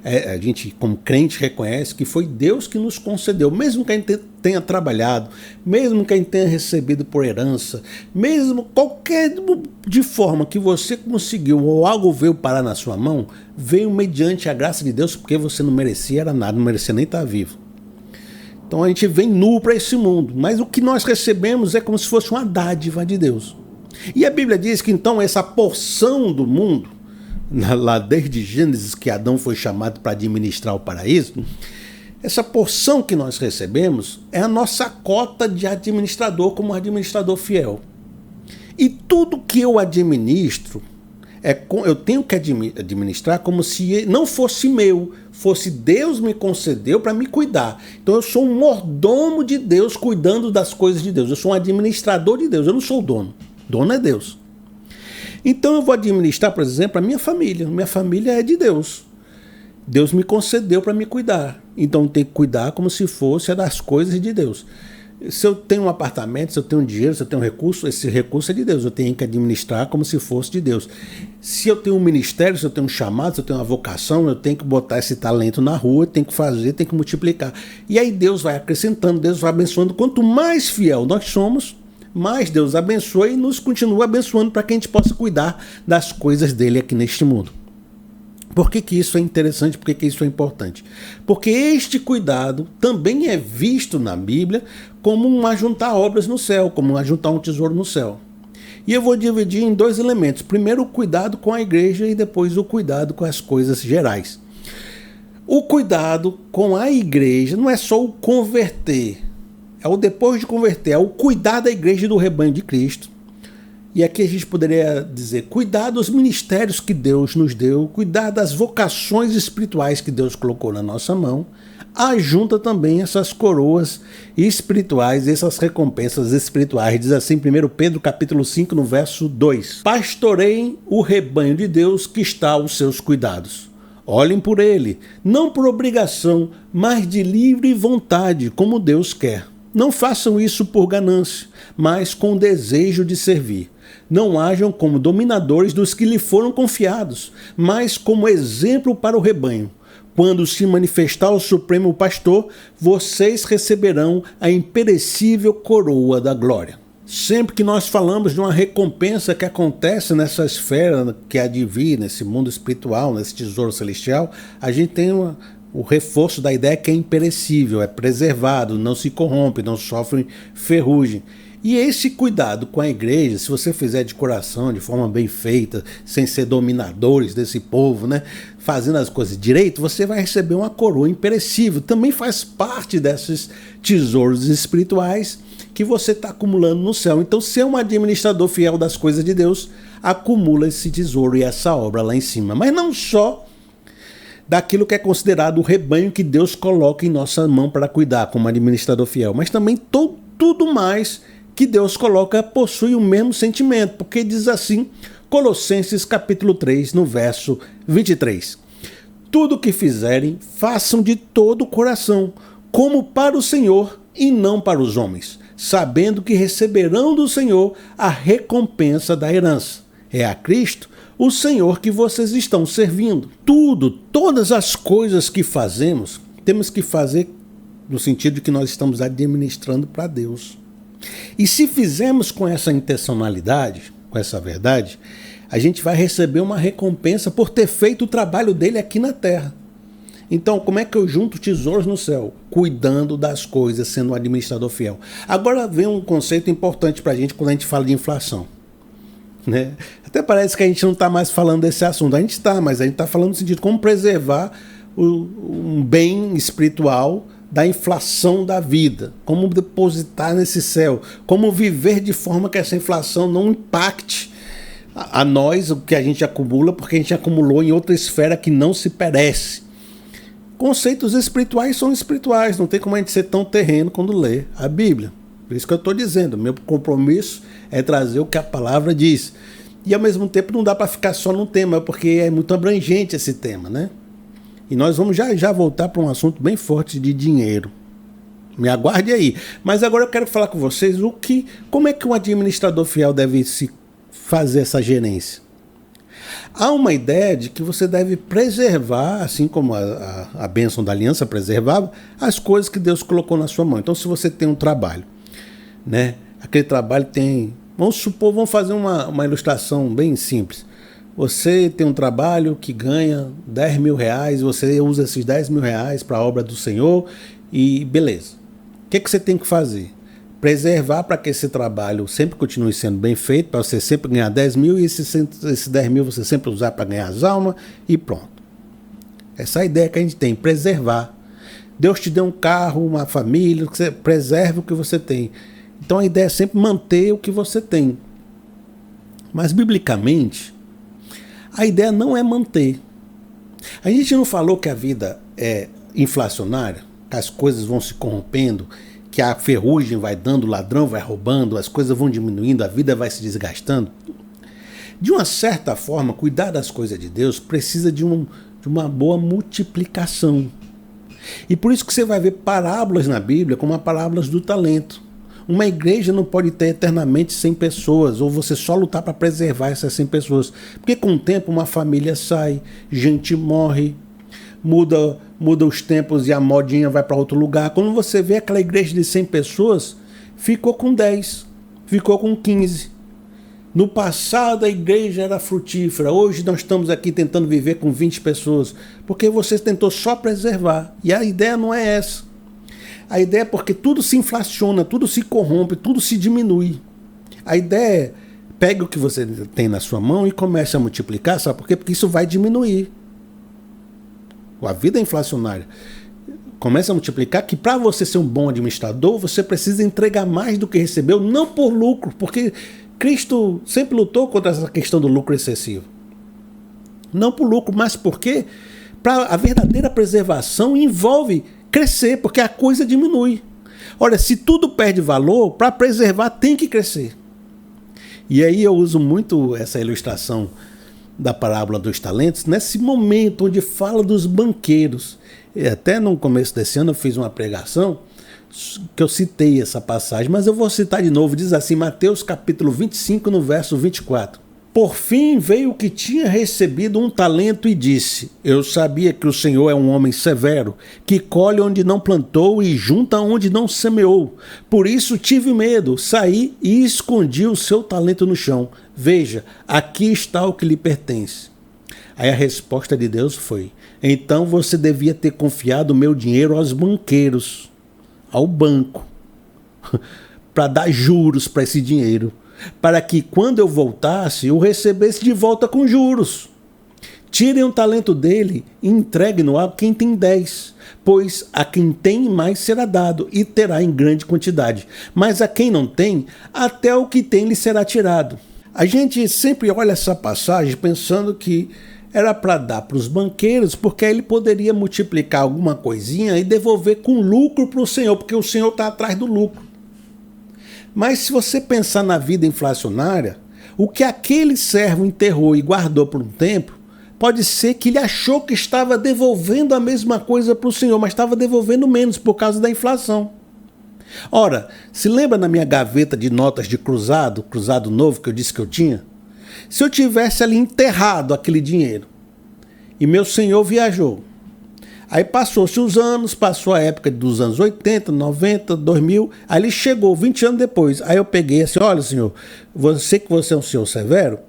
a gente, como crente, reconhece que foi Deus que nos concedeu, mesmo que a gente tenha trabalhado, mesmo que a gente tenha recebido por herança, mesmo qualquer de forma que você conseguiu ou algo veio parar na sua mão, veio mediante a graça de Deus, porque você não merecia era nada, não merecia nem estar vivo. Então a gente vem nu para esse mundo, mas o que nós recebemos é como se fosse uma dádiva de Deus. E a Bíblia diz que então essa porção do mundo, lá desde Gênesis, que Adão foi chamado para administrar o paraíso, essa porção que nós recebemos é a nossa cota de administrador, como administrador fiel. E tudo que eu administro, eu tenho que administrar como se não fosse meu, fosse Deus me concedeu para me cuidar. Então eu sou um mordomo de Deus, cuidando das coisas de Deus. Eu sou um administrador de Deus, eu não sou o dono. Dono é Deus. Então eu vou administrar, por exemplo, a minha família. Minha família é de Deus. Deus me concedeu para me cuidar. Então eu tenho que cuidar como se fosse das coisas de Deus. Se eu tenho um apartamento, se eu tenho dinheiro, se eu tenho um recurso, esse recurso é de Deus. Eu tenho que administrar como se fosse de Deus. Se eu tenho um ministério, se eu tenho um chamado, se eu tenho uma vocação, eu tenho que botar esse talento na rua, tenho que fazer, tenho que multiplicar. E aí Deus vai acrescentando, Deus vai abençoando. Quanto mais fiel nós somos, mais Deus abençoa e nos continua abençoando para que a gente possa cuidar das coisas dele aqui neste mundo. Por que isso é interessante? Por que isso é importante? Porque este cuidado também é visto na Bíblia como um ajuntar obras no céu, como um ajuntar um tesouro no céu. E eu vou dividir em dois elementos. Primeiro, o cuidado com a igreja e depois o cuidado com as coisas gerais. O cuidado com a igreja não é só o converter, é o depois de converter, é o cuidar da igreja e do rebanho de Cristo. E aqui a gente poderia dizer, cuidar dos ministérios que Deus nos deu, cuidar das vocações espirituais que Deus colocou na nossa mão, ajunta também essas coroas espirituais, essas recompensas espirituais. Diz assim 1 Pedro capítulo 5, no verso 2. Pastoreiem o rebanho de Deus que está aos seus cuidados. Olhem por ele, não por obrigação, mas de livre vontade, como Deus quer. Não façam isso por ganância, mas com desejo de servir. Não hajam como dominadores dos que lhe foram confiados, mas como exemplo para o rebanho. Quando se manifestar o Supremo Pastor, vocês receberão a imperecível coroa da glória. Sempre que nós falamos de uma recompensa que acontece nessa esfera que há de vir, nesse mundo espiritual, nesse tesouro celestial, a gente tem o reforço da ideia que é imperecível, é preservado, não se corrompe, não sofre ferrugem. E esse cuidado com a igreja, se você fizer de coração, de forma bem feita, sem ser dominadores desse povo, né, fazendo as coisas direito, você vai receber uma coroa imperecível. Também faz parte desses tesouros espirituais que você está acumulando no céu. Então, ser um administrador fiel das coisas de Deus, acumula esse tesouro e essa obra lá em cima. Mas não só daquilo que é considerado o rebanho que Deus coloca em nossa mão para cuidar como administrador fiel, mas também tudo mais que Deus coloca possui o mesmo sentimento, porque diz assim, Colossenses capítulo 3, no verso 23. Tudo o que fizerem, façam de todo o coração, como para o Senhor e não para os homens, sabendo que receberão do Senhor a recompensa da herança. É a Cristo, o Senhor, que vocês estão servindo. Todas as coisas que fazemos, temos que fazer no sentido de que nós estamos administrando para Deus. E se fizermos com essa intencionalidade, com essa verdade, a gente vai receber uma recompensa por ter feito o trabalho dele aqui na terra. Então, como é que eu junto tesouros no céu? Cuidando das coisas, sendo um administrador fiel. Agora vem um conceito importante para a gente quando a gente fala de inflação. Né? Até parece que a gente não está mais falando desse assunto. A gente está, mas a gente está falando no sentido de como preservar um bem espiritual da inflação da vida, como depositar nesse céu, como viver de forma que essa inflação não impacte a nós, o que a gente acumula, porque a gente acumulou em outra esfera que não se perece. Conceitos espirituais são espirituais, não tem como a gente ser tão terreno quando lê a Bíblia. Por isso que eu estou dizendo, meu compromisso é trazer o que a palavra diz. E ao mesmo tempo não dá para ficar só num tema, porque é muito abrangente esse tema, né? E nós vamos já voltar para um assunto bem forte de dinheiro. Me aguarde aí. Mas agora eu quero falar com vocês como é que um administrador fiel deve se fazer essa gerência. Há uma ideia de que você deve preservar, assim como a bênção da aliança preservava, as coisas que Deus colocou na sua mão. Então, se você tem um trabalho, né? Aquele trabalho tem... Vamos fazer uma ilustração bem simples. Você tem um trabalho que ganha 10 mil reais, você usa esses 10 mil reais para a obra do Senhor e beleza. O que você tem que fazer? Preservar para que esse trabalho sempre continue sendo bem feito, para você sempre ganhar 10 mil e esse 10 mil você sempre usar para ganhar as almas e pronto. Essa é a ideia que a gente tem, preservar. Deus te deu um carro, uma família, você preserve o que você tem. Então a ideia é sempre manter o que você tem. Mas biblicamente, a ideia não é manter. A gente não falou que a vida é inflacionária, que as coisas vão se corrompendo, que a ferrugem vai dando, o ladrão vai roubando, as coisas vão diminuindo, a vida vai se desgastando. De uma certa forma, cuidar das coisas de Deus precisa de uma boa multiplicação. E por isso que você vai ver parábolas na Bíblia como as parábolas do talento. Uma igreja não pode ter eternamente 100 pessoas, ou você só lutar para preservar essas 100 pessoas. Porque com o tempo uma família sai, gente morre, muda os tempos e a modinha vai para outro lugar. Quando você vê aquela igreja de 100 pessoas, ficou com 10, ficou com 15. No passado a igreja era frutífera, hoje nós estamos aqui tentando viver com 20 pessoas, porque você tentou só preservar. E a ideia não é essa. A ideia é porque tudo se inflaciona, tudo se corrompe, tudo se diminui. A ideia é, pegue o que você tem na sua mão e comece a multiplicar, sabe por quê? Porque isso vai diminuir. A vida é inflacionária. Começa a multiplicar que para você ser um bom administrador, você precisa entregar mais do que recebeu, não por lucro, porque Cristo sempre lutou contra essa questão do lucro excessivo. Não por lucro, mas porque para a verdadeira preservação envolve crescer, porque a coisa diminui. Olha, se tudo perde valor, para preservar tem que crescer. E aí eu uso muito essa ilustração da parábola dos talentos, nesse momento onde fala dos banqueiros. E até no começo desse ano eu fiz uma pregação que eu citei essa passagem, mas eu vou citar de novo. Diz assim, Mateus capítulo 25, no verso 24. Por fim veio o que tinha recebido um talento e disse, eu sabia que o Senhor é um homem severo, que colhe onde não plantou e junta onde não semeou. Por isso tive medo, saí e escondi o seu talento no chão. Veja, aqui está o que lhe pertence. Aí a resposta de Deus foi, então você devia ter confiado o meu dinheiro aos banqueiros, ao banco, para dar juros para esse dinheiro, para que quando eu voltasse, eu recebesse de volta com juros. Tirem o talento dele e entreguem-no a quem tem 10, pois a quem tem mais será dado e terá em grande quantidade. Mas a quem não tem, até o que tem lhe será tirado. A gente sempre olha essa passagem pensando que era para dar para os banqueiros, porque aí ele poderia multiplicar alguma coisinha e devolver com lucro para o Senhor, porque o Senhor está atrás do lucro. Mas se você pensar na vida inflacionária, o que aquele servo enterrou e guardou por um tempo, pode ser que ele achou que estava devolvendo a mesma coisa para o Senhor, mas estava devolvendo menos por causa da inflação. Ora, se lembra na minha gaveta de notas de cruzado novo que eu disse que eu tinha? Se eu tivesse ali enterrado aquele dinheiro e meu senhor viajou, aí passou-se os anos, passou a época dos anos 80, 90, 2000, aí ele chegou 20 anos depois, aí eu peguei assim, olha senhor, você que você é um senhor severo,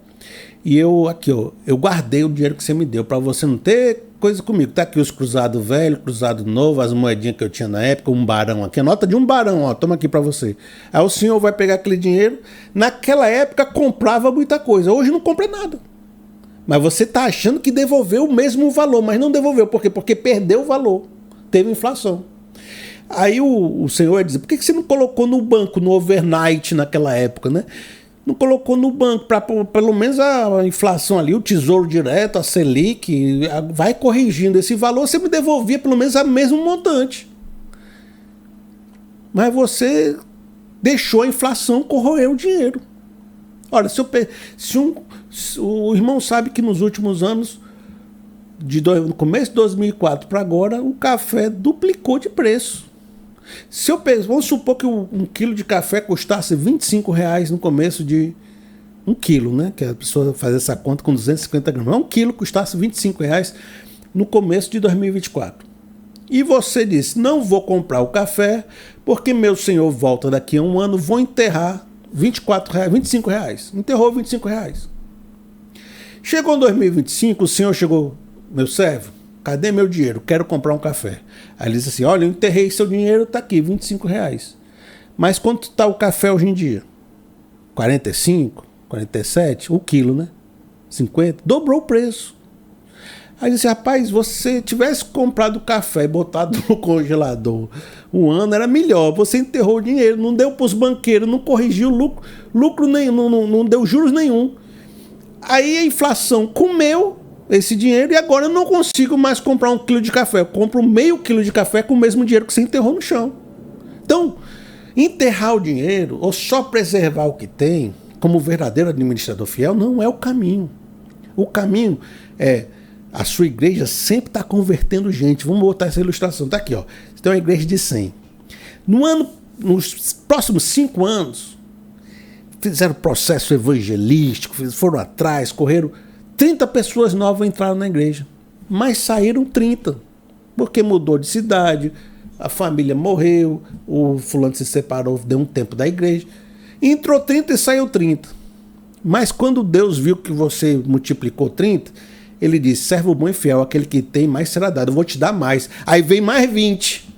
e eu aqui, ó, eu guardei o dinheiro que você me deu para você não ter coisa comigo. Tá aqui os cruzados velho, cruzado novo, as moedinhas que eu tinha na época, um barão aqui, a nota de um barão, ó, toma aqui para você. Aí o senhor vai pegar aquele dinheiro, naquela época comprava muita coisa, hoje não compra nada. Mas você tá achando que devolveu o mesmo valor, mas não devolveu, por quê? Porque perdeu o valor, teve inflação. Aí o senhor vai dizer, por que você não colocou no banco, no overnight naquela época, né? Não colocou no banco, para pelo menos a inflação ali, o tesouro direto, a Selic, vai corrigindo esse valor, você me devolvia pelo menos o mesmo montante. Mas você deixou a inflação corroer o dinheiro. Olha, o irmão sabe que nos últimos anos, no começo de 2004 para agora, o café duplicou de preço. Vamos supor que um quilo de café custasse R$25 no começo de um quilo, né? Que a pessoa faz essa conta com 250 gramas. Um quilo custasse R$25 no começo de 2024. E você disse, não vou comprar o café, porque meu senhor volta daqui a um ano, vou enterrar R$25. Enterrou R$25. Chegou em 2025, o senhor chegou, meu servo, cadê meu dinheiro? Quero comprar um café. Aí ele disse assim, olha, eu enterrei seu dinheiro, tá aqui, R$25. Mas quanto está o café hoje em dia? 45, 47, o quilo, né? 50, dobrou o preço. Aí disse, rapaz, você tivesse comprado café e botado no congelador um ano, era melhor. Você enterrou o dinheiro, não deu para os banqueiros, não corrigiu lucro nenhum, não deu juros nenhum. Aí a inflação comeu esse dinheiro e agora eu não consigo mais comprar um quilo de café. Eu compro meio quilo de café com o mesmo dinheiro que você enterrou no chão. Então, enterrar o dinheiro ou só preservar o que tem, como verdadeiro administrador fiel, não é o caminho. O caminho é a sua igreja sempre está convertendo gente. Vamos botar essa ilustração. Está aqui, ó. Você tem uma igreja de 100. Nos próximos 5 anos, fizeram processo evangelístico, foram atrás, correram. 30 pessoas novas entraram na igreja, mas saíram 30, porque mudou de cidade, a família morreu, o fulano se separou, deu um tempo da igreja, entrou 30 e saiu 30. Mas quando Deus viu que você multiplicou 30, ele disse, servo bom e fiel, aquele que tem mais será dado, eu vou te dar mais. Aí vem mais 20.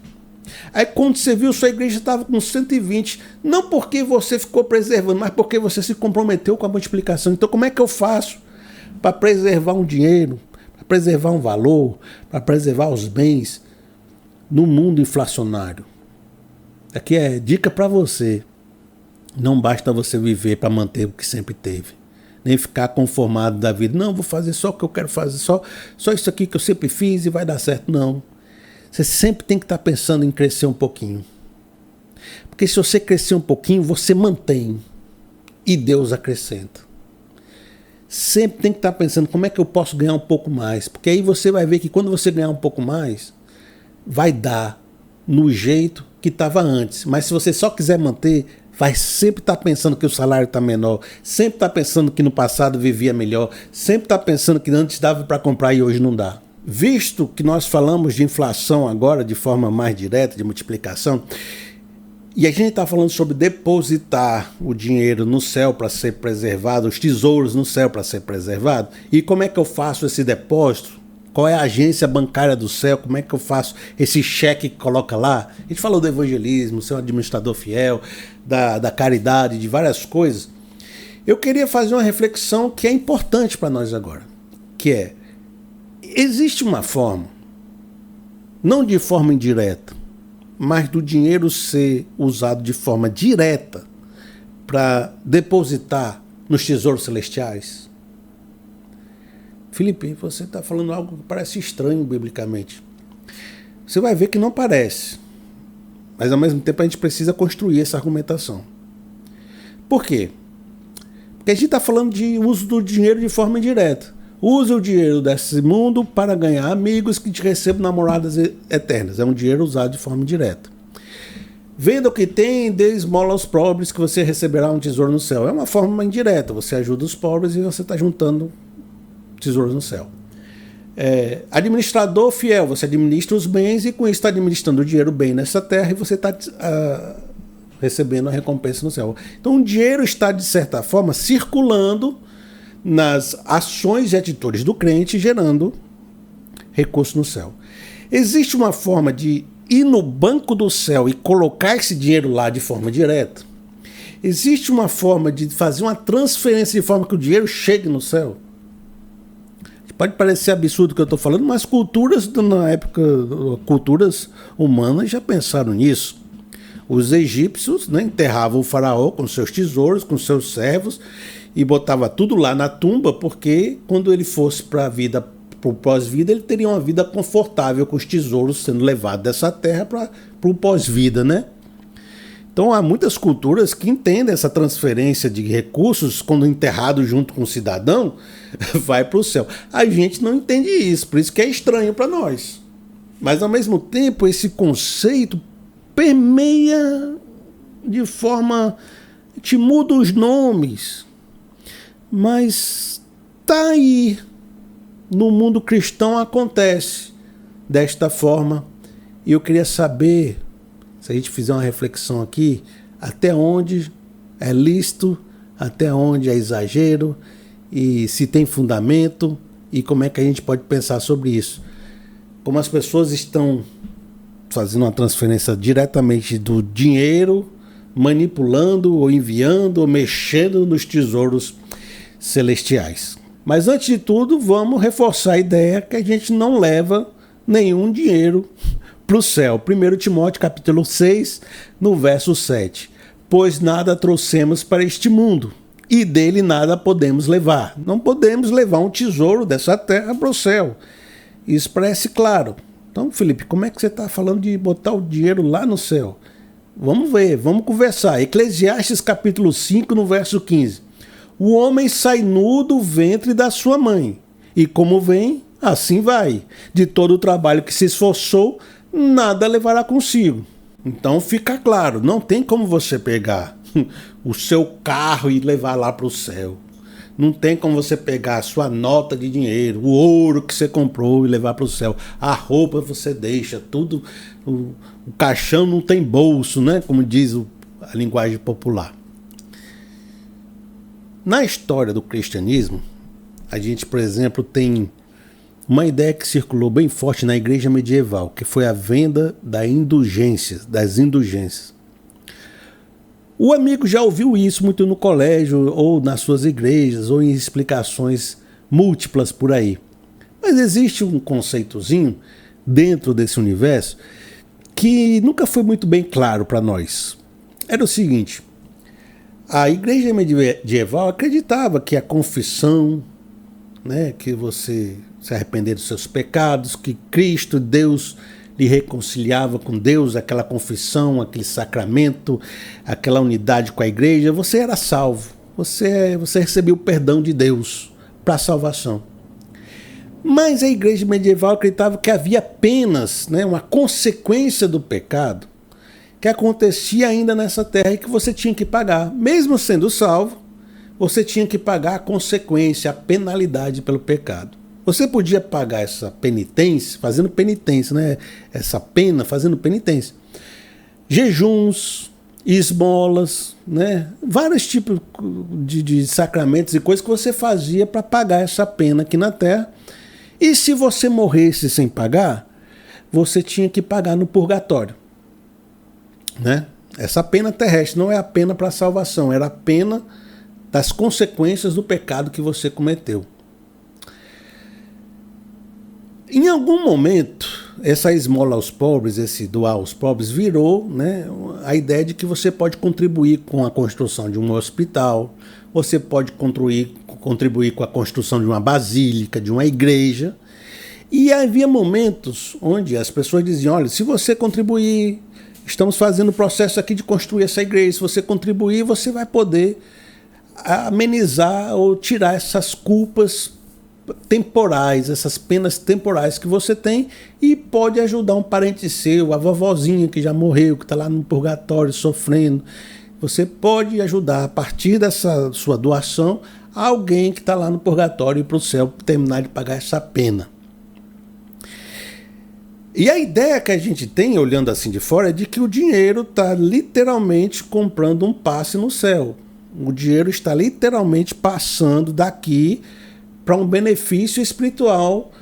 Aí quando você viu, sua igreja estava com 120, não porque você ficou preservando, mas porque você se comprometeu com a multiplicação. Então como é que eu faço para preservar um dinheiro, para preservar um valor, para preservar os bens no mundo inflacionário? Aqui é dica para você. Não basta você viver para manter o que sempre teve. Nem ficar conformado da vida. Não, vou fazer só o que eu quero fazer, só isso aqui que eu sempre fiz e vai dar certo. Não. Você sempre tem que estar pensando em crescer um pouquinho. Porque se você crescer um pouquinho, você mantém. E Deus acrescenta. Sempre tem que estar pensando como é que eu posso ganhar um pouco mais. Porque aí você vai ver que quando você ganhar um pouco mais, vai dar no jeito que estava antes. Mas se você só quiser manter, vai sempre estar pensando que o salário está menor, sempre estar pensando que no passado vivia melhor, sempre estar pensando que antes dava para comprar e hoje não dá. Visto que nós falamos de inflação agora de forma mais direta, de multiplicação, e a gente está falando sobre depositar o dinheiro no céu para ser preservado, os tesouros no céu para ser preservado, e como é que eu faço esse depósito? Qual é a agência bancária do céu? Como é que eu faço esse cheque que coloca lá? A gente falou do evangelismo, ser um administrador fiel, da caridade, de várias coisas. Eu queria fazer uma reflexão que é importante para nós agora, que é, existe uma forma, não de forma indireta, mas do dinheiro ser usado de forma direta para depositar nos tesouros celestiais? Felipe, você está falando algo que parece estranho biblicamente. Você vai ver que não parece. Mas ao mesmo tempo a gente precisa construir essa argumentação. Por quê? Porque a gente está falando de uso do dinheiro de forma indireta. Use o dinheiro desse mundo para ganhar amigos que te recebam namoradas eternas. É um dinheiro usado de forma indireta. Venda o que tem, dê esmola aos pobres que você receberá um tesouro no céu. É uma forma indireta. Você ajuda os pobres e você está juntando tesouros no céu. Administrador fiel, você administra os bens e com isso está administrando o dinheiro bem nessa terra e você está recebendo a recompensa no céu. Então o dinheiro está, de certa forma, circulando nas ações e atitudes do crente, gerando recurso no céu. Existe uma forma de ir no banco do céu e colocar esse dinheiro lá de forma direta? Existe uma forma de fazer uma transferência de forma que o dinheiro chegue no céu? Pode parecer absurdo o que eu estou falando, mas culturas na época, culturas humanas já pensaram nisso. Os egípcios, né, enterravam o faraó com seus tesouros, com seus servos, e botava tudo lá na tumba, porque quando ele fosse para a vida, para o pós-vida, ele teria uma vida confortável com os tesouros sendo levados dessa terra para o pós-vida, né? Então há muitas culturas que entendem essa transferência de recursos, quando enterrado junto com o cidadão, vai para o céu. A gente não entende isso, por isso que é estranho para nós. Mas ao mesmo tempo esse conceito permeia de forma... te muda os nomes, mas tá aí. No mundo cristão acontece desta forma. E eu queria saber, se a gente fizer uma reflexão aqui, até onde é lícito, até onde é exagero, e se tem fundamento, e como é que a gente pode pensar sobre isso. Como as pessoas estão fazendo uma transferência diretamente do dinheiro, manipulando, ou enviando, ou mexendo nos tesouros celestiais. Mas antes de tudo, vamos reforçar a ideia que a gente não leva nenhum dinheiro para o céu. 1 Timóteo capítulo 6, no verso 7. Pois nada trouxemos para este mundo, e dele nada podemos levar. Não podemos levar um tesouro dessa terra para o céu. Isso parece claro. Então, Felipe, como é que você está falando de botar o dinheiro lá no céu? Vamos ver, vamos conversar. Eclesiastes capítulo 5, no verso 15. O homem sai nu do ventre da sua mãe, e como vem, assim vai. De todo o trabalho que se esforçou, nada levará consigo. Então fica claro, não tem como você pegar o seu carro e levar lá para o céu. Não tem como você pegar a sua nota de dinheiro, o ouro que você comprou e levar para o céu. A roupa você deixa, tudo. O caixão não tem bolso, né? Como diz a linguagem popular. Na história do cristianismo, a gente, por exemplo, tem uma ideia que circulou bem forte na igreja medieval, que foi a venda das indulgências. O amigo já ouviu isso muito no colégio, ou nas suas igrejas, ou em explicações múltiplas por aí. Mas existe um conceitozinho dentro desse universo que nunca foi muito bem claro para nós. Era o seguinte: A igreja medieval acreditava que a confissão, né, que você se arrepender dos seus pecados, que Cristo, Deus, lhe reconciliava com Deus, aquela confissão, aquele sacramento, aquela unidade com a igreja, você era salvo. Você recebia o perdão de Deus para a salvação. Mas a igreja medieval acreditava que havia penas, né, uma consequência do pecado, que acontecia ainda nessa terra e que você tinha que pagar. Mesmo sendo salvo, você tinha que pagar a consequência, a penalidade pelo pecado. Você podia pagar essa penitência, fazendo penitência, né? Essa pena fazendo penitência. Jejuns, esmolas, né? Vários tipos de sacramentos e coisas que você fazia para pagar essa pena aqui na terra. E se você morresse sem pagar, você tinha que pagar no purgatório. Né? Essa pena terrestre não é a pena para a salvação, era a pena das consequências do pecado que você cometeu. Em algum momento, essa esmola aos pobres, esse doar aos pobres, virou, né, a ideia de que você pode contribuir com a construção de um hospital, você pode contribuir com a construção de uma basílica, de uma igreja. E havia momentos onde as pessoas diziam, olha, se você contribuir, estamos fazendo o processo aqui de construir essa igreja, se você contribuir, você vai poder amenizar ou tirar essas culpas temporais, essas penas temporais que você tem, e pode ajudar um parente seu, a vovozinha que já morreu, que está lá no purgatório sofrendo. Você pode ajudar, a partir dessa sua doação, alguém que está lá no purgatório e para o céu terminar de pagar essa pena. E a ideia que a gente tem, olhando assim de fora, é de que o dinheiro está literalmente comprando um passe no céu. O dinheiro está literalmente passando daqui para um benefício espiritual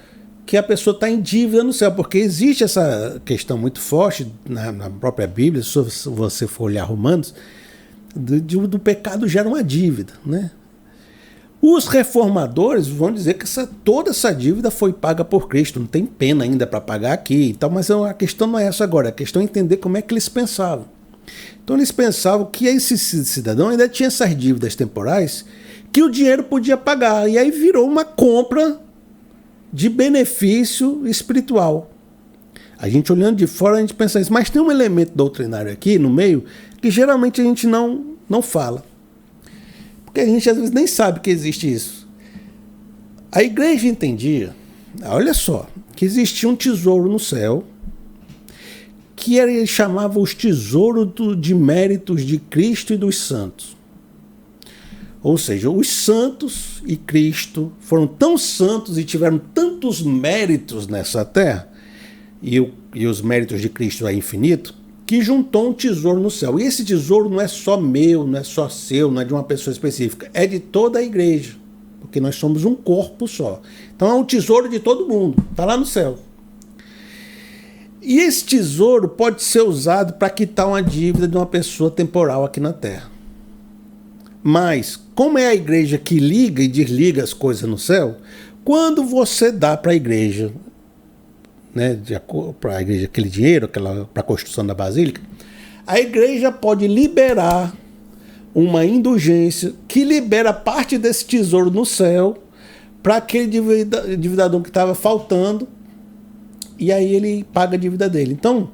que a pessoa está em dívida no céu. Porque existe essa questão muito forte na própria Bíblia, se você for olhar Romanos, do pecado gera uma dívida, né? Os reformadores vão dizer que toda essa dívida foi paga por Cristo, não tem pena ainda para pagar aqui e tal, mas a questão não é essa agora, a questão é entender como é que eles pensavam. Então eles pensavam que esse cidadão ainda tinha essas dívidas temporais que o dinheiro podia pagar, e aí virou uma compra de benefício espiritual. A gente olhando de fora, a gente pensa isso, mas tem um elemento doutrinário aqui no meio que geralmente a gente não fala. Porque a gente às vezes nem sabe que existe isso. A igreja entendia, olha só, que existia um tesouro no céu, que ele chamava os tesouros de méritos de Cristo e dos santos. Ou seja, os santos e Cristo foram tão santos e tiveram tantos méritos nessa terra, e os méritos de Cristo é infinito, que juntou um tesouro no céu. E esse tesouro não é só meu, não é só seu, não é de uma pessoa específica, é de toda a igreja, porque nós somos um corpo só. Então é um tesouro de todo mundo, está lá no céu. E esse tesouro pode ser usado para quitar uma dívida de uma pessoa temporal aqui na terra. Mas, como é a igreja que liga e desliga as coisas no céu, quando você dá para a igreja, né, para a igreja aquele dinheiro, para a construção da basílica, a igreja pode liberar uma indulgência que libera parte desse tesouro no céu para aquele endividador que estava faltando, e aí ele paga a dívida dele. Então,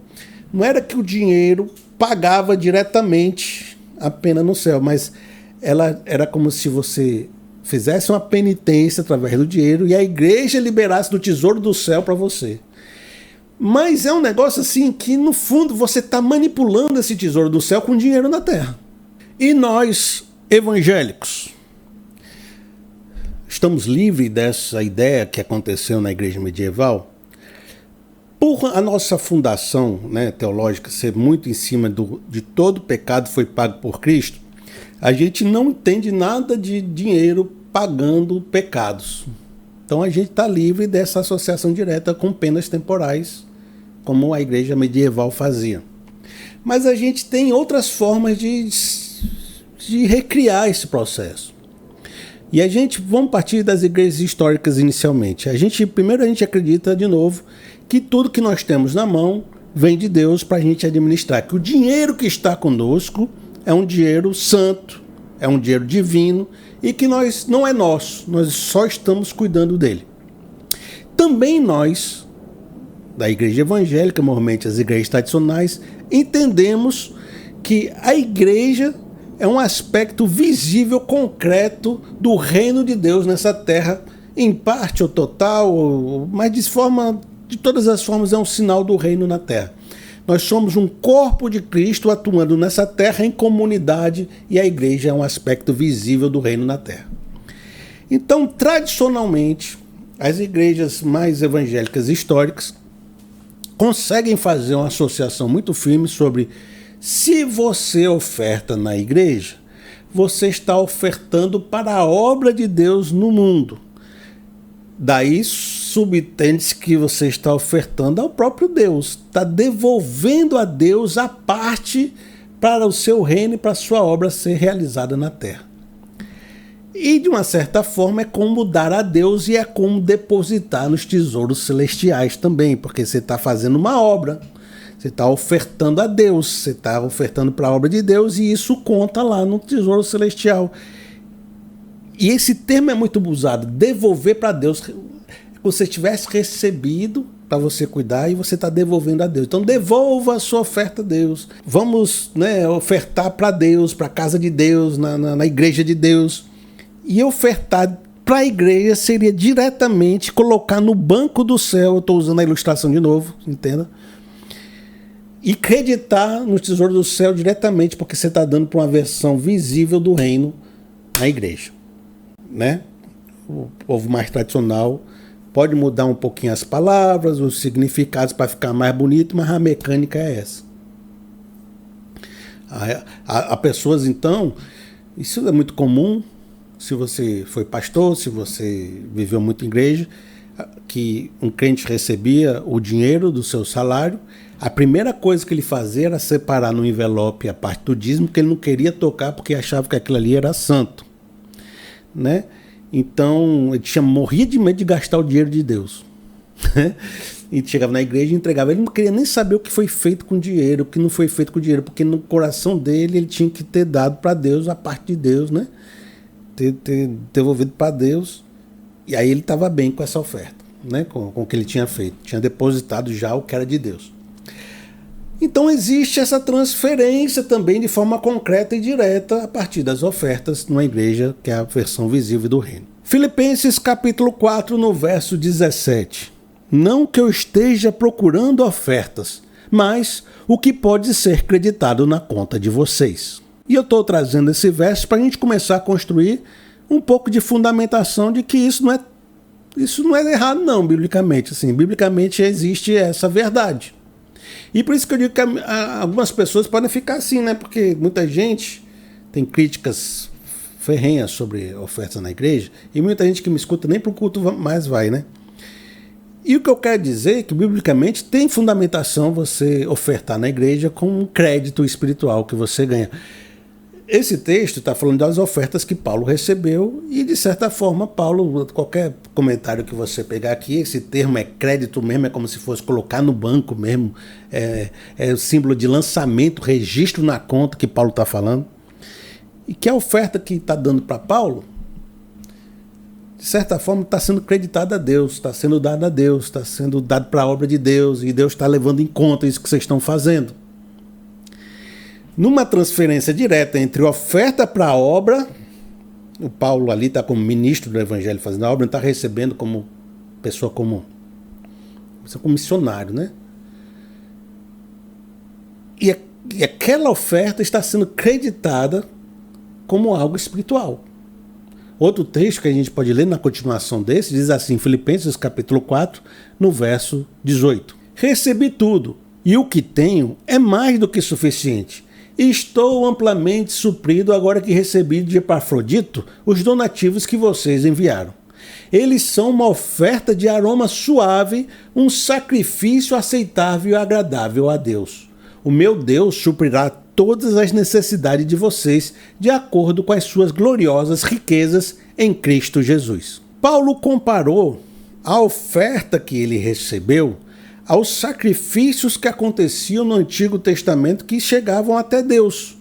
não era que o dinheiro pagava diretamente a pena no céu, mas ela era como se você fizesse uma penitência através do dinheiro e a igreja liberasse do tesouro do céu para você. Mas é um negócio assim que, no fundo, você está manipulando esse tesouro do céu com dinheiro na terra. E nós, evangélicos, estamos livres dessa ideia que aconteceu na igreja medieval? Por a nossa fundação, né, teológica ser muito em cima de todo pecado foi pago por Cristo, a gente não entende nada de dinheiro pagando pecados. Então a gente está livre dessa associação direta com penas temporais, como a igreja medieval fazia. Mas a gente tem outras formas de recriar esse processo. E vamos partir das igrejas históricas inicialmente. Primeiro a gente acredita, de novo, que tudo que nós temos na mão vem de Deus para a gente administrar. Que o dinheiro que está conosco é um dinheiro santo, é um dinheiro divino e que não é nosso, nós só estamos cuidando dele. Também nós, da igreja evangélica, normalmente as igrejas tradicionais, entendemos que a igreja é um aspecto visível, concreto do reino de Deus nessa terra, em parte ou total, mas de todas as formas é um sinal do reino na terra. Nós somos um corpo de Cristo atuando nessa terra em comunidade e a igreja é um aspecto visível do reino na terra. Então, tradicionalmente, as igrejas mais evangélicas históricas conseguem fazer uma associação muito firme sobre se você oferta na igreja, você está ofertando para a obra de Deus no mundo. Daí subtende-se que você está ofertando ao próprio Deus, está devolvendo a Deus a parte para o seu reino e para a sua obra ser realizada na terra. E de uma certa forma é como dar a Deus e é como depositar nos tesouros celestiais também, porque você está fazendo uma obra, você está ofertando a Deus, você está ofertando para a obra de Deus e isso conta lá no tesouro celestial. E esse termo é muito usado, devolver para Deus. Como se tivesse recebido para você cuidar e você está devolvendo a Deus. Então devolva a sua oferta a Deus. Vamos, ofertar para Deus, para a casa de Deus, na igreja de Deus. E ofertar para a igreja seria diretamente colocar no banco do céu, eu estou usando a ilustração de novo, entenda? E creditar no tesouro do céu diretamente, porque você está dando para uma versão visível do reino na igreja. Né? O povo mais tradicional pode mudar um pouquinho as palavras, os significados para ficar mais bonito, mas a mecânica é essa. Há pessoas, então, isso é muito comum, se você foi pastor, se você viveu muito em igreja, que um crente recebia o dinheiro do seu salário, a primeira coisa que ele fazia era separar no envelope a parte do dízimo, que ele não queria tocar porque achava que aquilo ali era santo. Né? Então ele morria de medo de gastar o dinheiro de Deus. E chegava na igreja e entregava. Ele não queria nem saber o que foi feito com o dinheiro, o que não foi feito com o dinheiro, porque no coração dele ele tinha que ter dado para Deus a parte de Deus, né? Ter devolvido para Deus. E aí ele estava bem com essa oferta, né? Com o que ele tinha feito. Tinha depositado já o que era de Deus. Então existe essa transferência também de forma concreta e direta a partir das ofertas numa igreja, que é a versão visível do reino. Filipenses capítulo 4, no verso 17. Não que eu esteja procurando ofertas, mas o que pode ser creditado na conta de vocês. E eu estou trazendo esse verso para a gente começar a construir um pouco de fundamentação de que isso não é errado não, biblicamente. Assim, biblicamente existe essa verdade. E por isso que eu digo que algumas pessoas podem ficar assim, né? Porque muita gente tem críticas ferrenhas sobre ofertas na igreja e muita gente que me escuta nem para o culto mais vai, né? E o que eu quero dizer é que biblicamente tem fundamentação você ofertar na igreja com um crédito espiritual que você ganha. Esse texto está falando das ofertas que Paulo recebeu e, de certa forma, Paulo, qualquer comentário que você pegar aqui, esse termo é crédito mesmo, é como se fosse colocar no banco mesmo, é o símbolo de lançamento, registro na conta que Paulo está falando. E que a oferta que está dando para Paulo, de certa forma, está sendo creditada a Deus, está sendo dada a Deus, está sendo dado para a obra de Deus e Deus está levando em conta isso que vocês estão fazendo. Numa transferência direta entre oferta para a obra, o Paulo ali está como ministro do evangelho fazendo a obra, não está recebendo como pessoa comum, como missionário, né? E aquela oferta está sendo creditada como algo espiritual. Outro texto que a gente pode ler na continuação desse diz assim, Filipenses capítulo 4, no verso 18. Recebi tudo, e o que tenho é mais do que suficiente. Estou amplamente suprido agora que recebi de Epafrodito os donativos que vocês enviaram. Eles são uma oferta de aroma suave, um sacrifício aceitável e agradável a Deus. O meu Deus suprirá todas as necessidades de vocês de acordo com as suas gloriosas riquezas em Cristo Jesus. Paulo comparou a oferta que ele recebeu aos sacrifícios que aconteciam no Antigo Testamento que chegavam até Deus,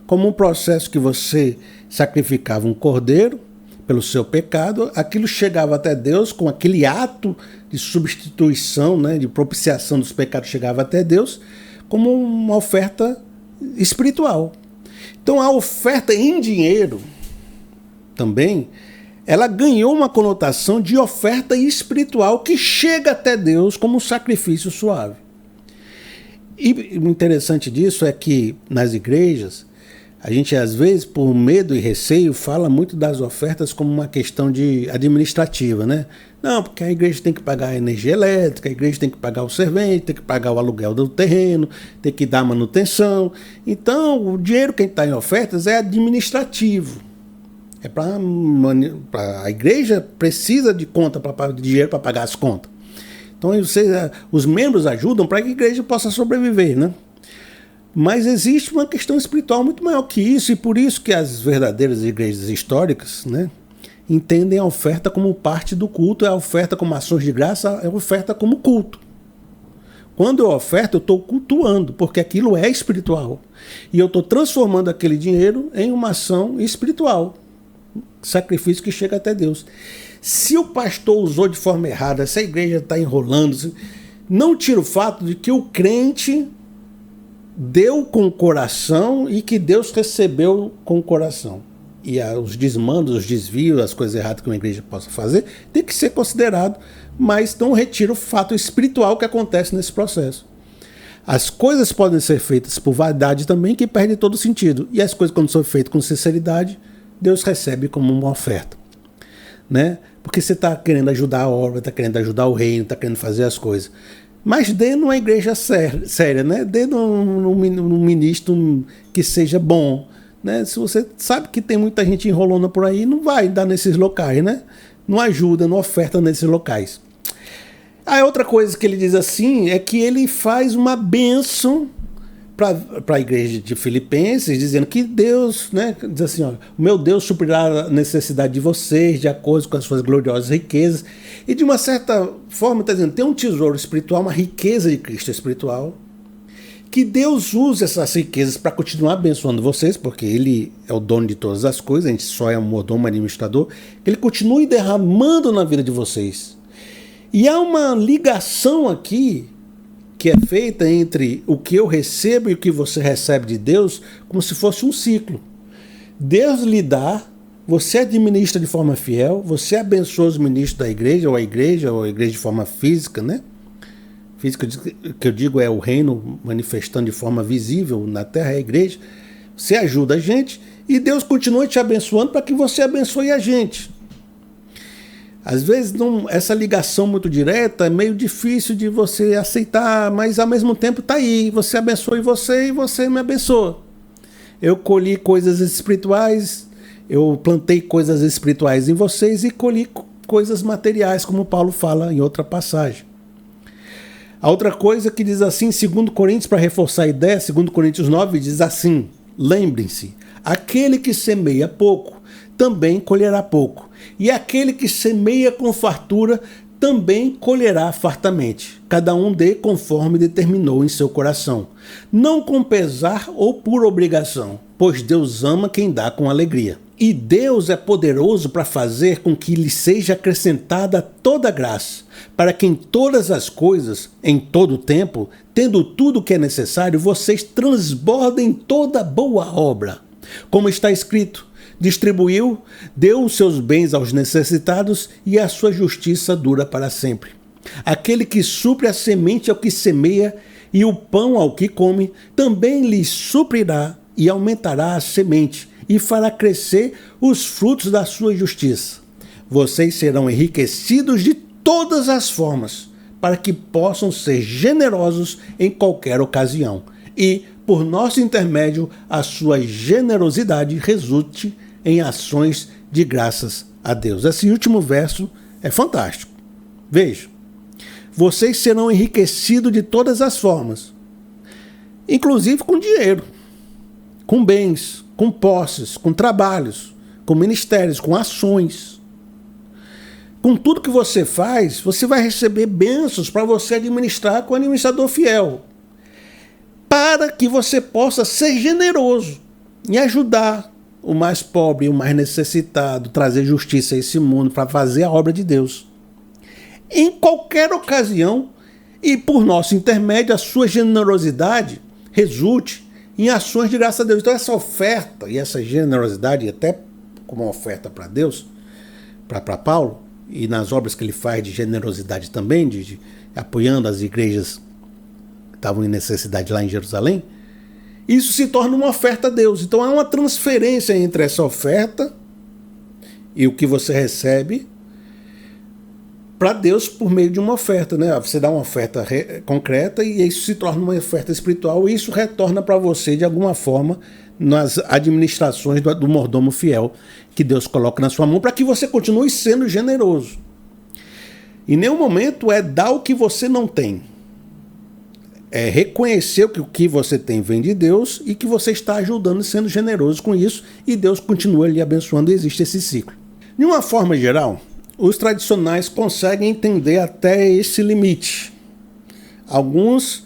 como um processo que você sacrificava um cordeiro pelo seu pecado, aquilo chegava até Deus com aquele ato de substituição, né, de propiciação dos pecados, chegava até Deus como uma oferta espiritual. Então a oferta em dinheiro também, ela ganhou uma conotação de oferta espiritual que chega até Deus como um sacrifício suave. E o interessante disso é que nas igrejas, a gente às vezes, por medo e receio, fala muito das ofertas como uma questão administrativa, né? Não, porque a igreja tem que pagar a energia elétrica, a igreja tem que pagar o servente, tem que pagar o aluguel do terreno, tem que dar manutenção. Então, o dinheiro que está em ofertas é administrativo. É para a igreja precisa de dinheiro para pagar as contas. Então, os membros ajudam para que a igreja possa sobreviver, né? Mas existe uma questão espiritual muito maior que isso, e por isso que as verdadeiras igrejas históricas, né, entendem a oferta como parte do culto, a oferta como ações de graça, a oferta como culto. Quando eu oferto, eu estou cultuando, porque aquilo é espiritual. E eu estou transformando aquele dinheiro em uma ação espiritual. Sacrifício que chega até Deus. Se o pastor usou de forma errada, se a igreja está enrolando, não tira o fato de que o crente deu com o coração e que Deus recebeu com o coração. E os desmandos, os desvios, as coisas erradas que uma igreja possa fazer, tem que ser considerado, mas não retira o fato espiritual que acontece nesse processo. As coisas podem ser feitas por vaidade também, que perde todo o sentido. E as coisas, quando são feitas com sinceridade, Deus recebe como uma oferta, né? Porque você está querendo ajudar a obra, está querendo ajudar o reino, está querendo fazer as coisas. Mas dê numa igreja séria, né? Dê num ministro que seja bom, né? Se você sabe que tem muita gente enrolando por aí, não vai dar nesses locais, né? Não ajuda, não oferta nesses locais. A outra coisa que ele diz assim é que ele faz uma bênção para a igreja de Filipenses, dizendo que Deus, né, diz assim, ó, o meu Deus suprirá a necessidade de vocês, de acordo com as suas gloriosas riquezas. E de uma certa forma está dizendo, tem um tesouro espiritual, uma riqueza de Cristo espiritual, que Deus use essas riquezas para continuar abençoando vocês, porque Ele é o dono de todas as coisas, a gente só é um mordomo, administrador, que Ele continue derramando na vida de vocês. E há uma ligação aqui que é feita entre o que eu recebo e o que você recebe de Deus, como se fosse um ciclo. Deus lhe dá, você administra de forma fiel, você abençoa os ministros da igreja, ou a igreja de forma física, né? Física que eu digo é o reino manifestando de forma visível na terra, é a igreja. Você ajuda a gente e Deus continua te abençoando para que você abençoe a gente. Às vezes essa ligação muito direta é meio difícil de você aceitar, mas ao mesmo tempo está aí. Você abençoa você e você me abençoa. Eu colhi coisas espirituais, eu plantei coisas espirituais em vocês e colhi coisas materiais, como Paulo fala em outra passagem. A outra coisa que diz assim, 2 Coríntios, para reforçar a ideia, 2 Coríntios 9 diz assim, lembrem-se, aquele que semeia pouco, também colherá pouco. E aquele que semeia com fartura, também colherá fartamente. Cada um dê conforme determinou em seu coração. Não com pesar ou por obrigação, pois Deus ama quem dá com alegria. E Deus é poderoso para fazer com que lhe seja acrescentada toda graça, para que em todas as coisas, em todo o tempo, tendo tudo o que é necessário, vocês transbordem toda boa obra. Como está escrito, distribuiu, deu os seus bens aos necessitados e a sua justiça dura para sempre. Aquele que supre a semente ao que semeia e o pão ao que come, também lhe suprirá e aumentará a semente e fará crescer os frutos da sua justiça. Vocês serão enriquecidos de todas as formas, para que possam ser generosos em qualquer ocasião. E, por nosso intermédio, a sua generosidade resulte em ações de graças a Deus. Esse último verso é fantástico. Veja, vocês serão enriquecidos de todas as formas, inclusive com dinheiro, com bens, com posses, com trabalhos, com ministérios, com ações. Com tudo que você faz, você vai receber bênçãos para você administrar com o administrador fiel, para que você possa ser generoso e ajudar o mais pobre, o mais necessitado, trazer justiça a esse mundo para fazer a obra de Deus. Em qualquer ocasião, e por nosso intermédio, a sua generosidade resulte em ações de graça a Deus. Então essa oferta e essa generosidade, até como uma oferta para Deus, para Paulo, e nas obras que ele faz de generosidade também, de apoiando as igrejas que estavam em necessidade lá em Jerusalém, isso se torna uma oferta a Deus. Então há uma transferência entre essa oferta e o que você recebe para Deus por meio de uma oferta, né? Você dá uma oferta concreta e isso se torna uma oferta espiritual e isso retorna para você de alguma forma nas administrações do mordomo fiel que Deus coloca na sua mão para que você continue sendo generoso. Em nenhum momento é dar o que você não tem. É reconhecer que o que você tem vem de Deus e que você está ajudando e sendo generoso com isso e Deus continua lhe abençoando e existe esse ciclo. De uma forma geral, os tradicionais conseguem entender até esse limite. Alguns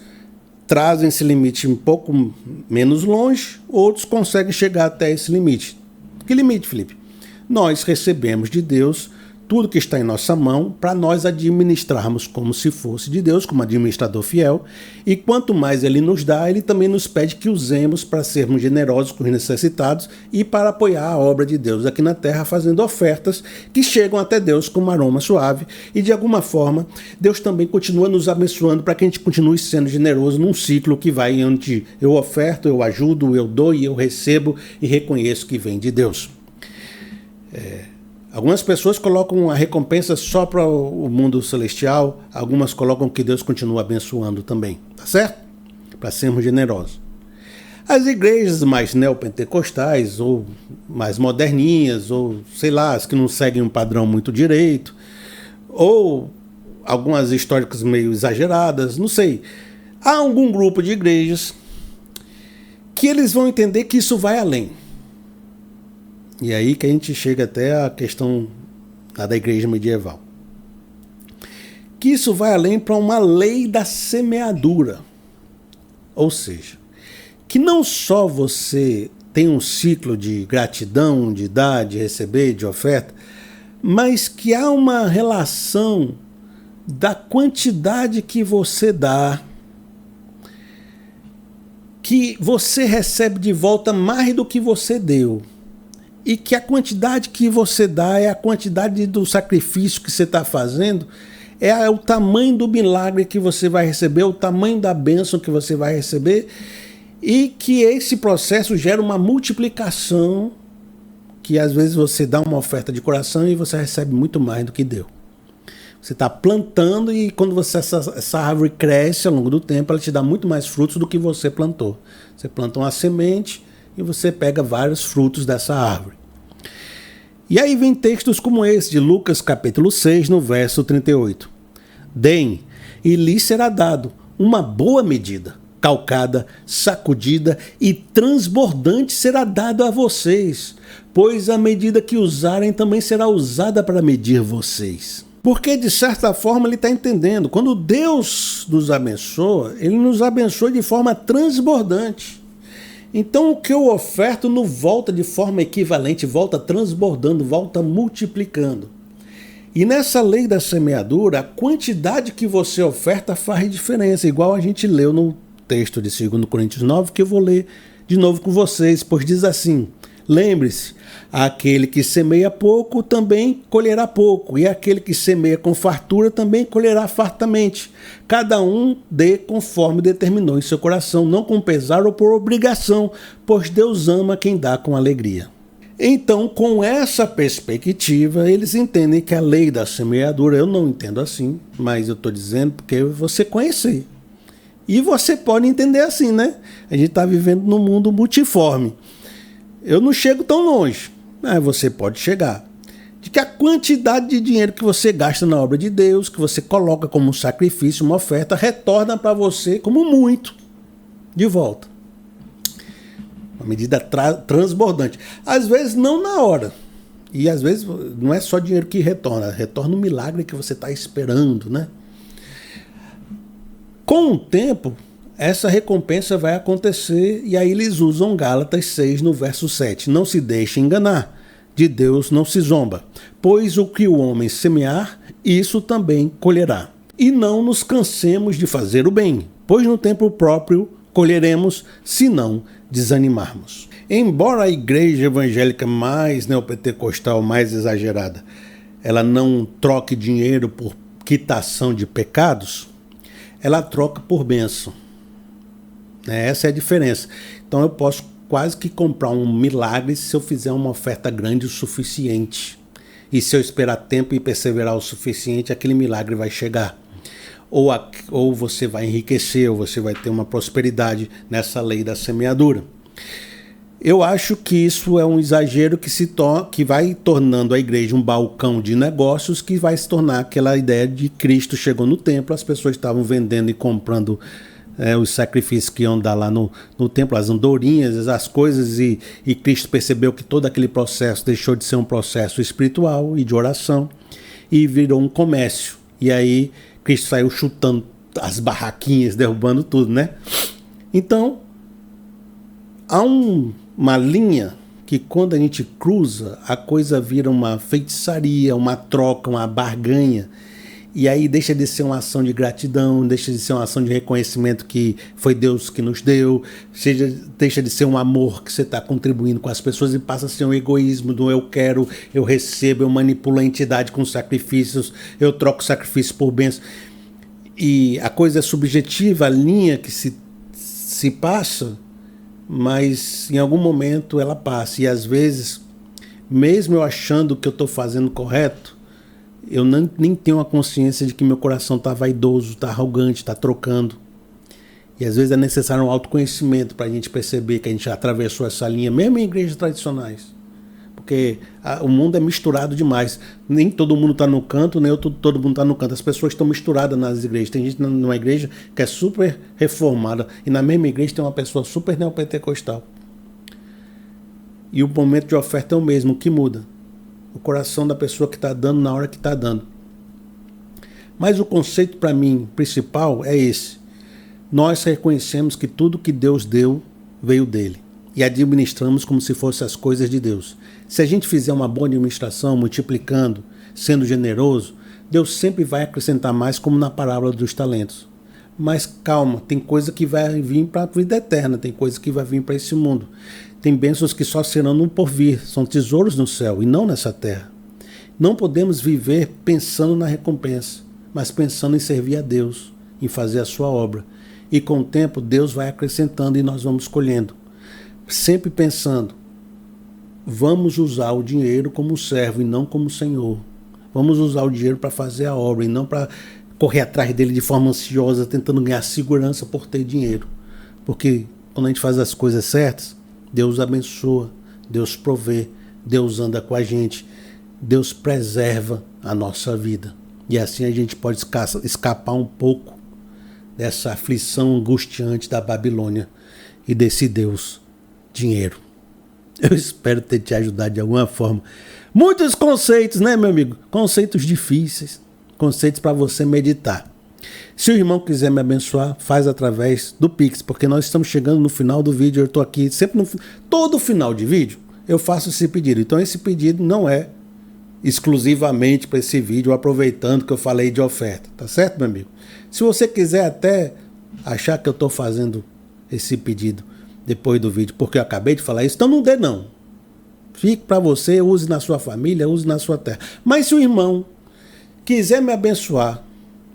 trazem esse limite um pouco menos longe, outros conseguem chegar até esse limite. Que limite, Felipe? Nós recebemos de Deus tudo que está em nossa mão para nós administrarmos como se fosse de Deus, como administrador fiel, e quanto mais Ele nos dá, Ele também nos pede que usemos para sermos generosos com os necessitados e para apoiar a obra de Deus aqui na terra, fazendo ofertas que chegam até Deus com um aroma suave, e de alguma forma, Deus também continua nos abençoando para que a gente continue sendo generoso num ciclo que vai onde eu oferto, eu ajudo, eu dou e eu recebo e reconheço que vem de Deus. Algumas pessoas colocam a recompensa só para o mundo celestial, algumas colocam que Deus continua abençoando também, tá certo? Para sermos generosos. As igrejas mais neopentecostais, ou mais moderninhas, ou sei lá, as que não seguem um padrão muito direito, ou algumas históricas meio exageradas, não sei. Há algum grupo de igrejas que eles vão entender que isso vai além. E aí que a gente chega até a questão da igreja medieval. Que isso vai além para uma lei da semeadura. Ou seja, que não só você tem um ciclo de gratidão, de dar, de receber, de oferta, mas que há uma relação da quantidade que você dá, que você recebe de volta mais do que você deu. E que a quantidade que você dá é a quantidade do sacrifício que você está fazendo, é o tamanho do milagre que você vai receber, o tamanho da bênção que você vai receber, e que esse processo gera uma multiplicação, que às vezes você dá uma oferta de coração e você recebe muito mais do que deu. Você está plantando e quando essa árvore cresce ao longo do tempo, ela te dá muito mais frutos do que você plantou. Você planta uma semente e você pega vários frutos dessa árvore. E aí vem textos como esse de Lucas capítulo 6, no verso 38. Deem, e lhes será dado uma boa medida, calcada, sacudida e transbordante será dado a vocês, pois a medida que usarem também será usada para medir vocês. Porque, de certa forma, ele está entendendo. Quando Deus nos abençoa, Ele nos abençoa de forma transbordante. Então, o que eu oferto não volta de forma equivalente, volta transbordando, volta multiplicando. E nessa lei da semeadura, a quantidade que você oferta faz diferença, igual a gente leu no texto de 2 Coríntios 9, que eu vou ler de novo com vocês, pois diz assim: lembre-se, aquele que semeia pouco também colherá pouco, e aquele que semeia com fartura também colherá fartamente. Cada um dê conforme determinou em seu coração, não com pesar ou por obrigação, pois Deus ama quem dá com alegria. Então, com essa perspectiva, eles entendem que a lei da semeadura, eu não entendo assim, mas eu estou dizendo porque você conhecer. E você pode entender assim, né? A gente está vivendo num mundo multiforme. Eu não chego tão longe, mas você pode chegar. De que a quantidade de dinheiro que você gasta na obra de Deus, que você coloca como um sacrifício, uma oferta, retorna para você como muito de volta. Uma medida transbordante. Às vezes não na hora. E às vezes não é só dinheiro que retorna, retorna um milagre que você está esperando, né? Com o tempo, essa recompensa vai acontecer, e aí eles usam Gálatas 6 no verso 7. Não se deixe enganar, de Deus não se zomba, pois o que o homem semear, isso também colherá. E não nos cansemos de fazer o bem, pois no tempo próprio colheremos, se não desanimarmos. Embora a igreja evangélica mais neopentecostal, mais exagerada, ela não troque dinheiro por quitação de pecados, ela troca por bênção. Essa é a diferença. Então eu posso quase que comprar um milagre se eu fizer uma oferta grande o suficiente. E se eu esperar tempo e perseverar o suficiente, aquele milagre vai chegar. Ou você vai enriquecer, ou você vai ter uma prosperidade nessa lei da semeadura. Eu acho que isso é um exagero que vai tornando a igreja um balcão de negócios, que vai se tornar aquela ideia de Cristo chegou no templo, as pessoas estavam vendendo e comprando os sacrifícios que iam dar lá no templo, as andorinhas, as coisas, e Cristo percebeu que todo aquele processo deixou de ser um processo espiritual e de oração e virou um comércio. E aí Cristo saiu chutando as barraquinhas, derrubando tudo, né? Então, há uma linha que quando a gente cruza, a coisa vira uma feitiçaria, uma troca, uma barganha. E aí deixa de ser uma ação de gratidão, deixa de ser uma ação de reconhecimento que foi Deus que nos deu, deixa de ser um amor que você está contribuindo com as pessoas e passa a ser um egoísmo do eu quero, eu recebo, eu manipulo a entidade com sacrifícios, eu troco sacrifício por bênçãos. E a coisa é subjetiva, a linha que se passa, mas em algum momento ela passa. E às vezes, mesmo eu achando que eu estou fazendo correto, eu nem tenho a consciência de que meu coração está vaidoso, está arrogante, está trocando. E às vezes é necessário um autoconhecimento para a gente perceber que a gente atravessou essa linha, mesmo em igrejas tradicionais. Porque o mundo é misturado demais. Nem todo mundo está no canto, nem todo mundo está no canto. As pessoas estão misturadas nas igrejas. Tem gente numa igreja que é super reformada, e na mesma igreja tem uma pessoa super neopentecostal. E o momento de oferta é o mesmo, o que muda? O coração da pessoa que está dando na hora que está dando. Mas o conceito para mim principal é esse. Nós reconhecemos que tudo que Deus deu veio dele. E administramos como se fossem as coisas de Deus. Se a gente fizer uma boa administração, multiplicando, sendo generoso, Deus sempre vai acrescentar mais, como na parábola dos talentos. Mas calma, tem coisa que vai vir para a vida eterna, tem coisa que vai vir para esse mundo. Tem bênçãos que só serão no porvir, são tesouros no céu e não nessa terra. Não podemos viver pensando na recompensa, mas pensando em servir a Deus, em fazer a sua obra. E com o tempo Deus vai acrescentando e nós vamos colhendo. Sempre pensando, vamos usar o dinheiro como servo e não como senhor. Vamos usar o dinheiro para fazer a obra e não para correr atrás dele de forma ansiosa, tentando ganhar segurança por ter dinheiro. Porque quando a gente faz as coisas certas, Deus abençoa, Deus provê, Deus anda com a gente, Deus preserva a nossa vida. E assim a gente pode escapar um pouco dessa aflição angustiante da Babilônia e desse Deus dinheiro. Eu espero ter te ajudado de alguma forma. Muitos conceitos, né, meu amigo? Conceitos difíceis, conceitos para você meditar. Se o irmão quiser me abençoar, faz através do Pix, porque nós estamos chegando no final do vídeo. Eu estou aqui sempre todo final de vídeo eu faço esse pedido. Então esse pedido não é exclusivamente para esse vídeo, aproveitando que eu falei de oferta, tá certo, meu amigo? Se você quiser até achar que eu estou fazendo esse pedido depois do vídeo, porque eu acabei de falar isso, então não dê não. Fique para você, use na sua família, use na sua terra. Mas se o irmão quiser me abençoar,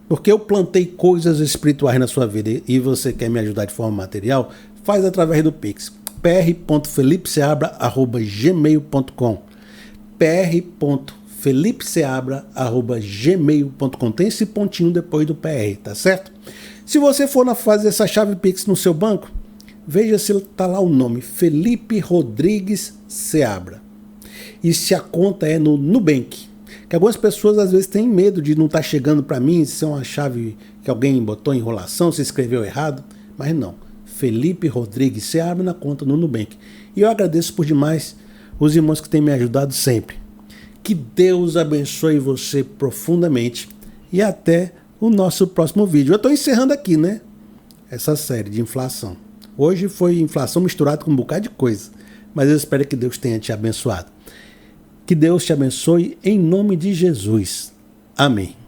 porque eu plantei coisas espirituais na sua vida e você quer me ajudar de forma material, faz através do Pix. pr.felipeseabra@gmail.com pr.felipeseabra@gmail.com. Tem esse pontinho depois do PR, tá certo? Se você for fazer essa chave Pix no seu banco, veja se está lá o nome, Felipe Rodrigues Seabra. E se a conta é no Nubank. Que algumas pessoas às vezes têm medo de não estar chegando para mim, se é uma chave que alguém botou enrolação, se escreveu errado. Mas não, Felipe Rodrigues Seabra na conta no Nubank. E eu agradeço por demais os irmãos que têm me ajudado sempre. Que Deus abençoe você profundamente e até o nosso próximo vídeo. Eu estou encerrando aqui, né? essa série de inflação. Hoje foi inflação misturada com um bocado de coisa, mas eu espero que Deus tenha te abençoado. Que Deus te abençoe em nome de Jesus. Amém.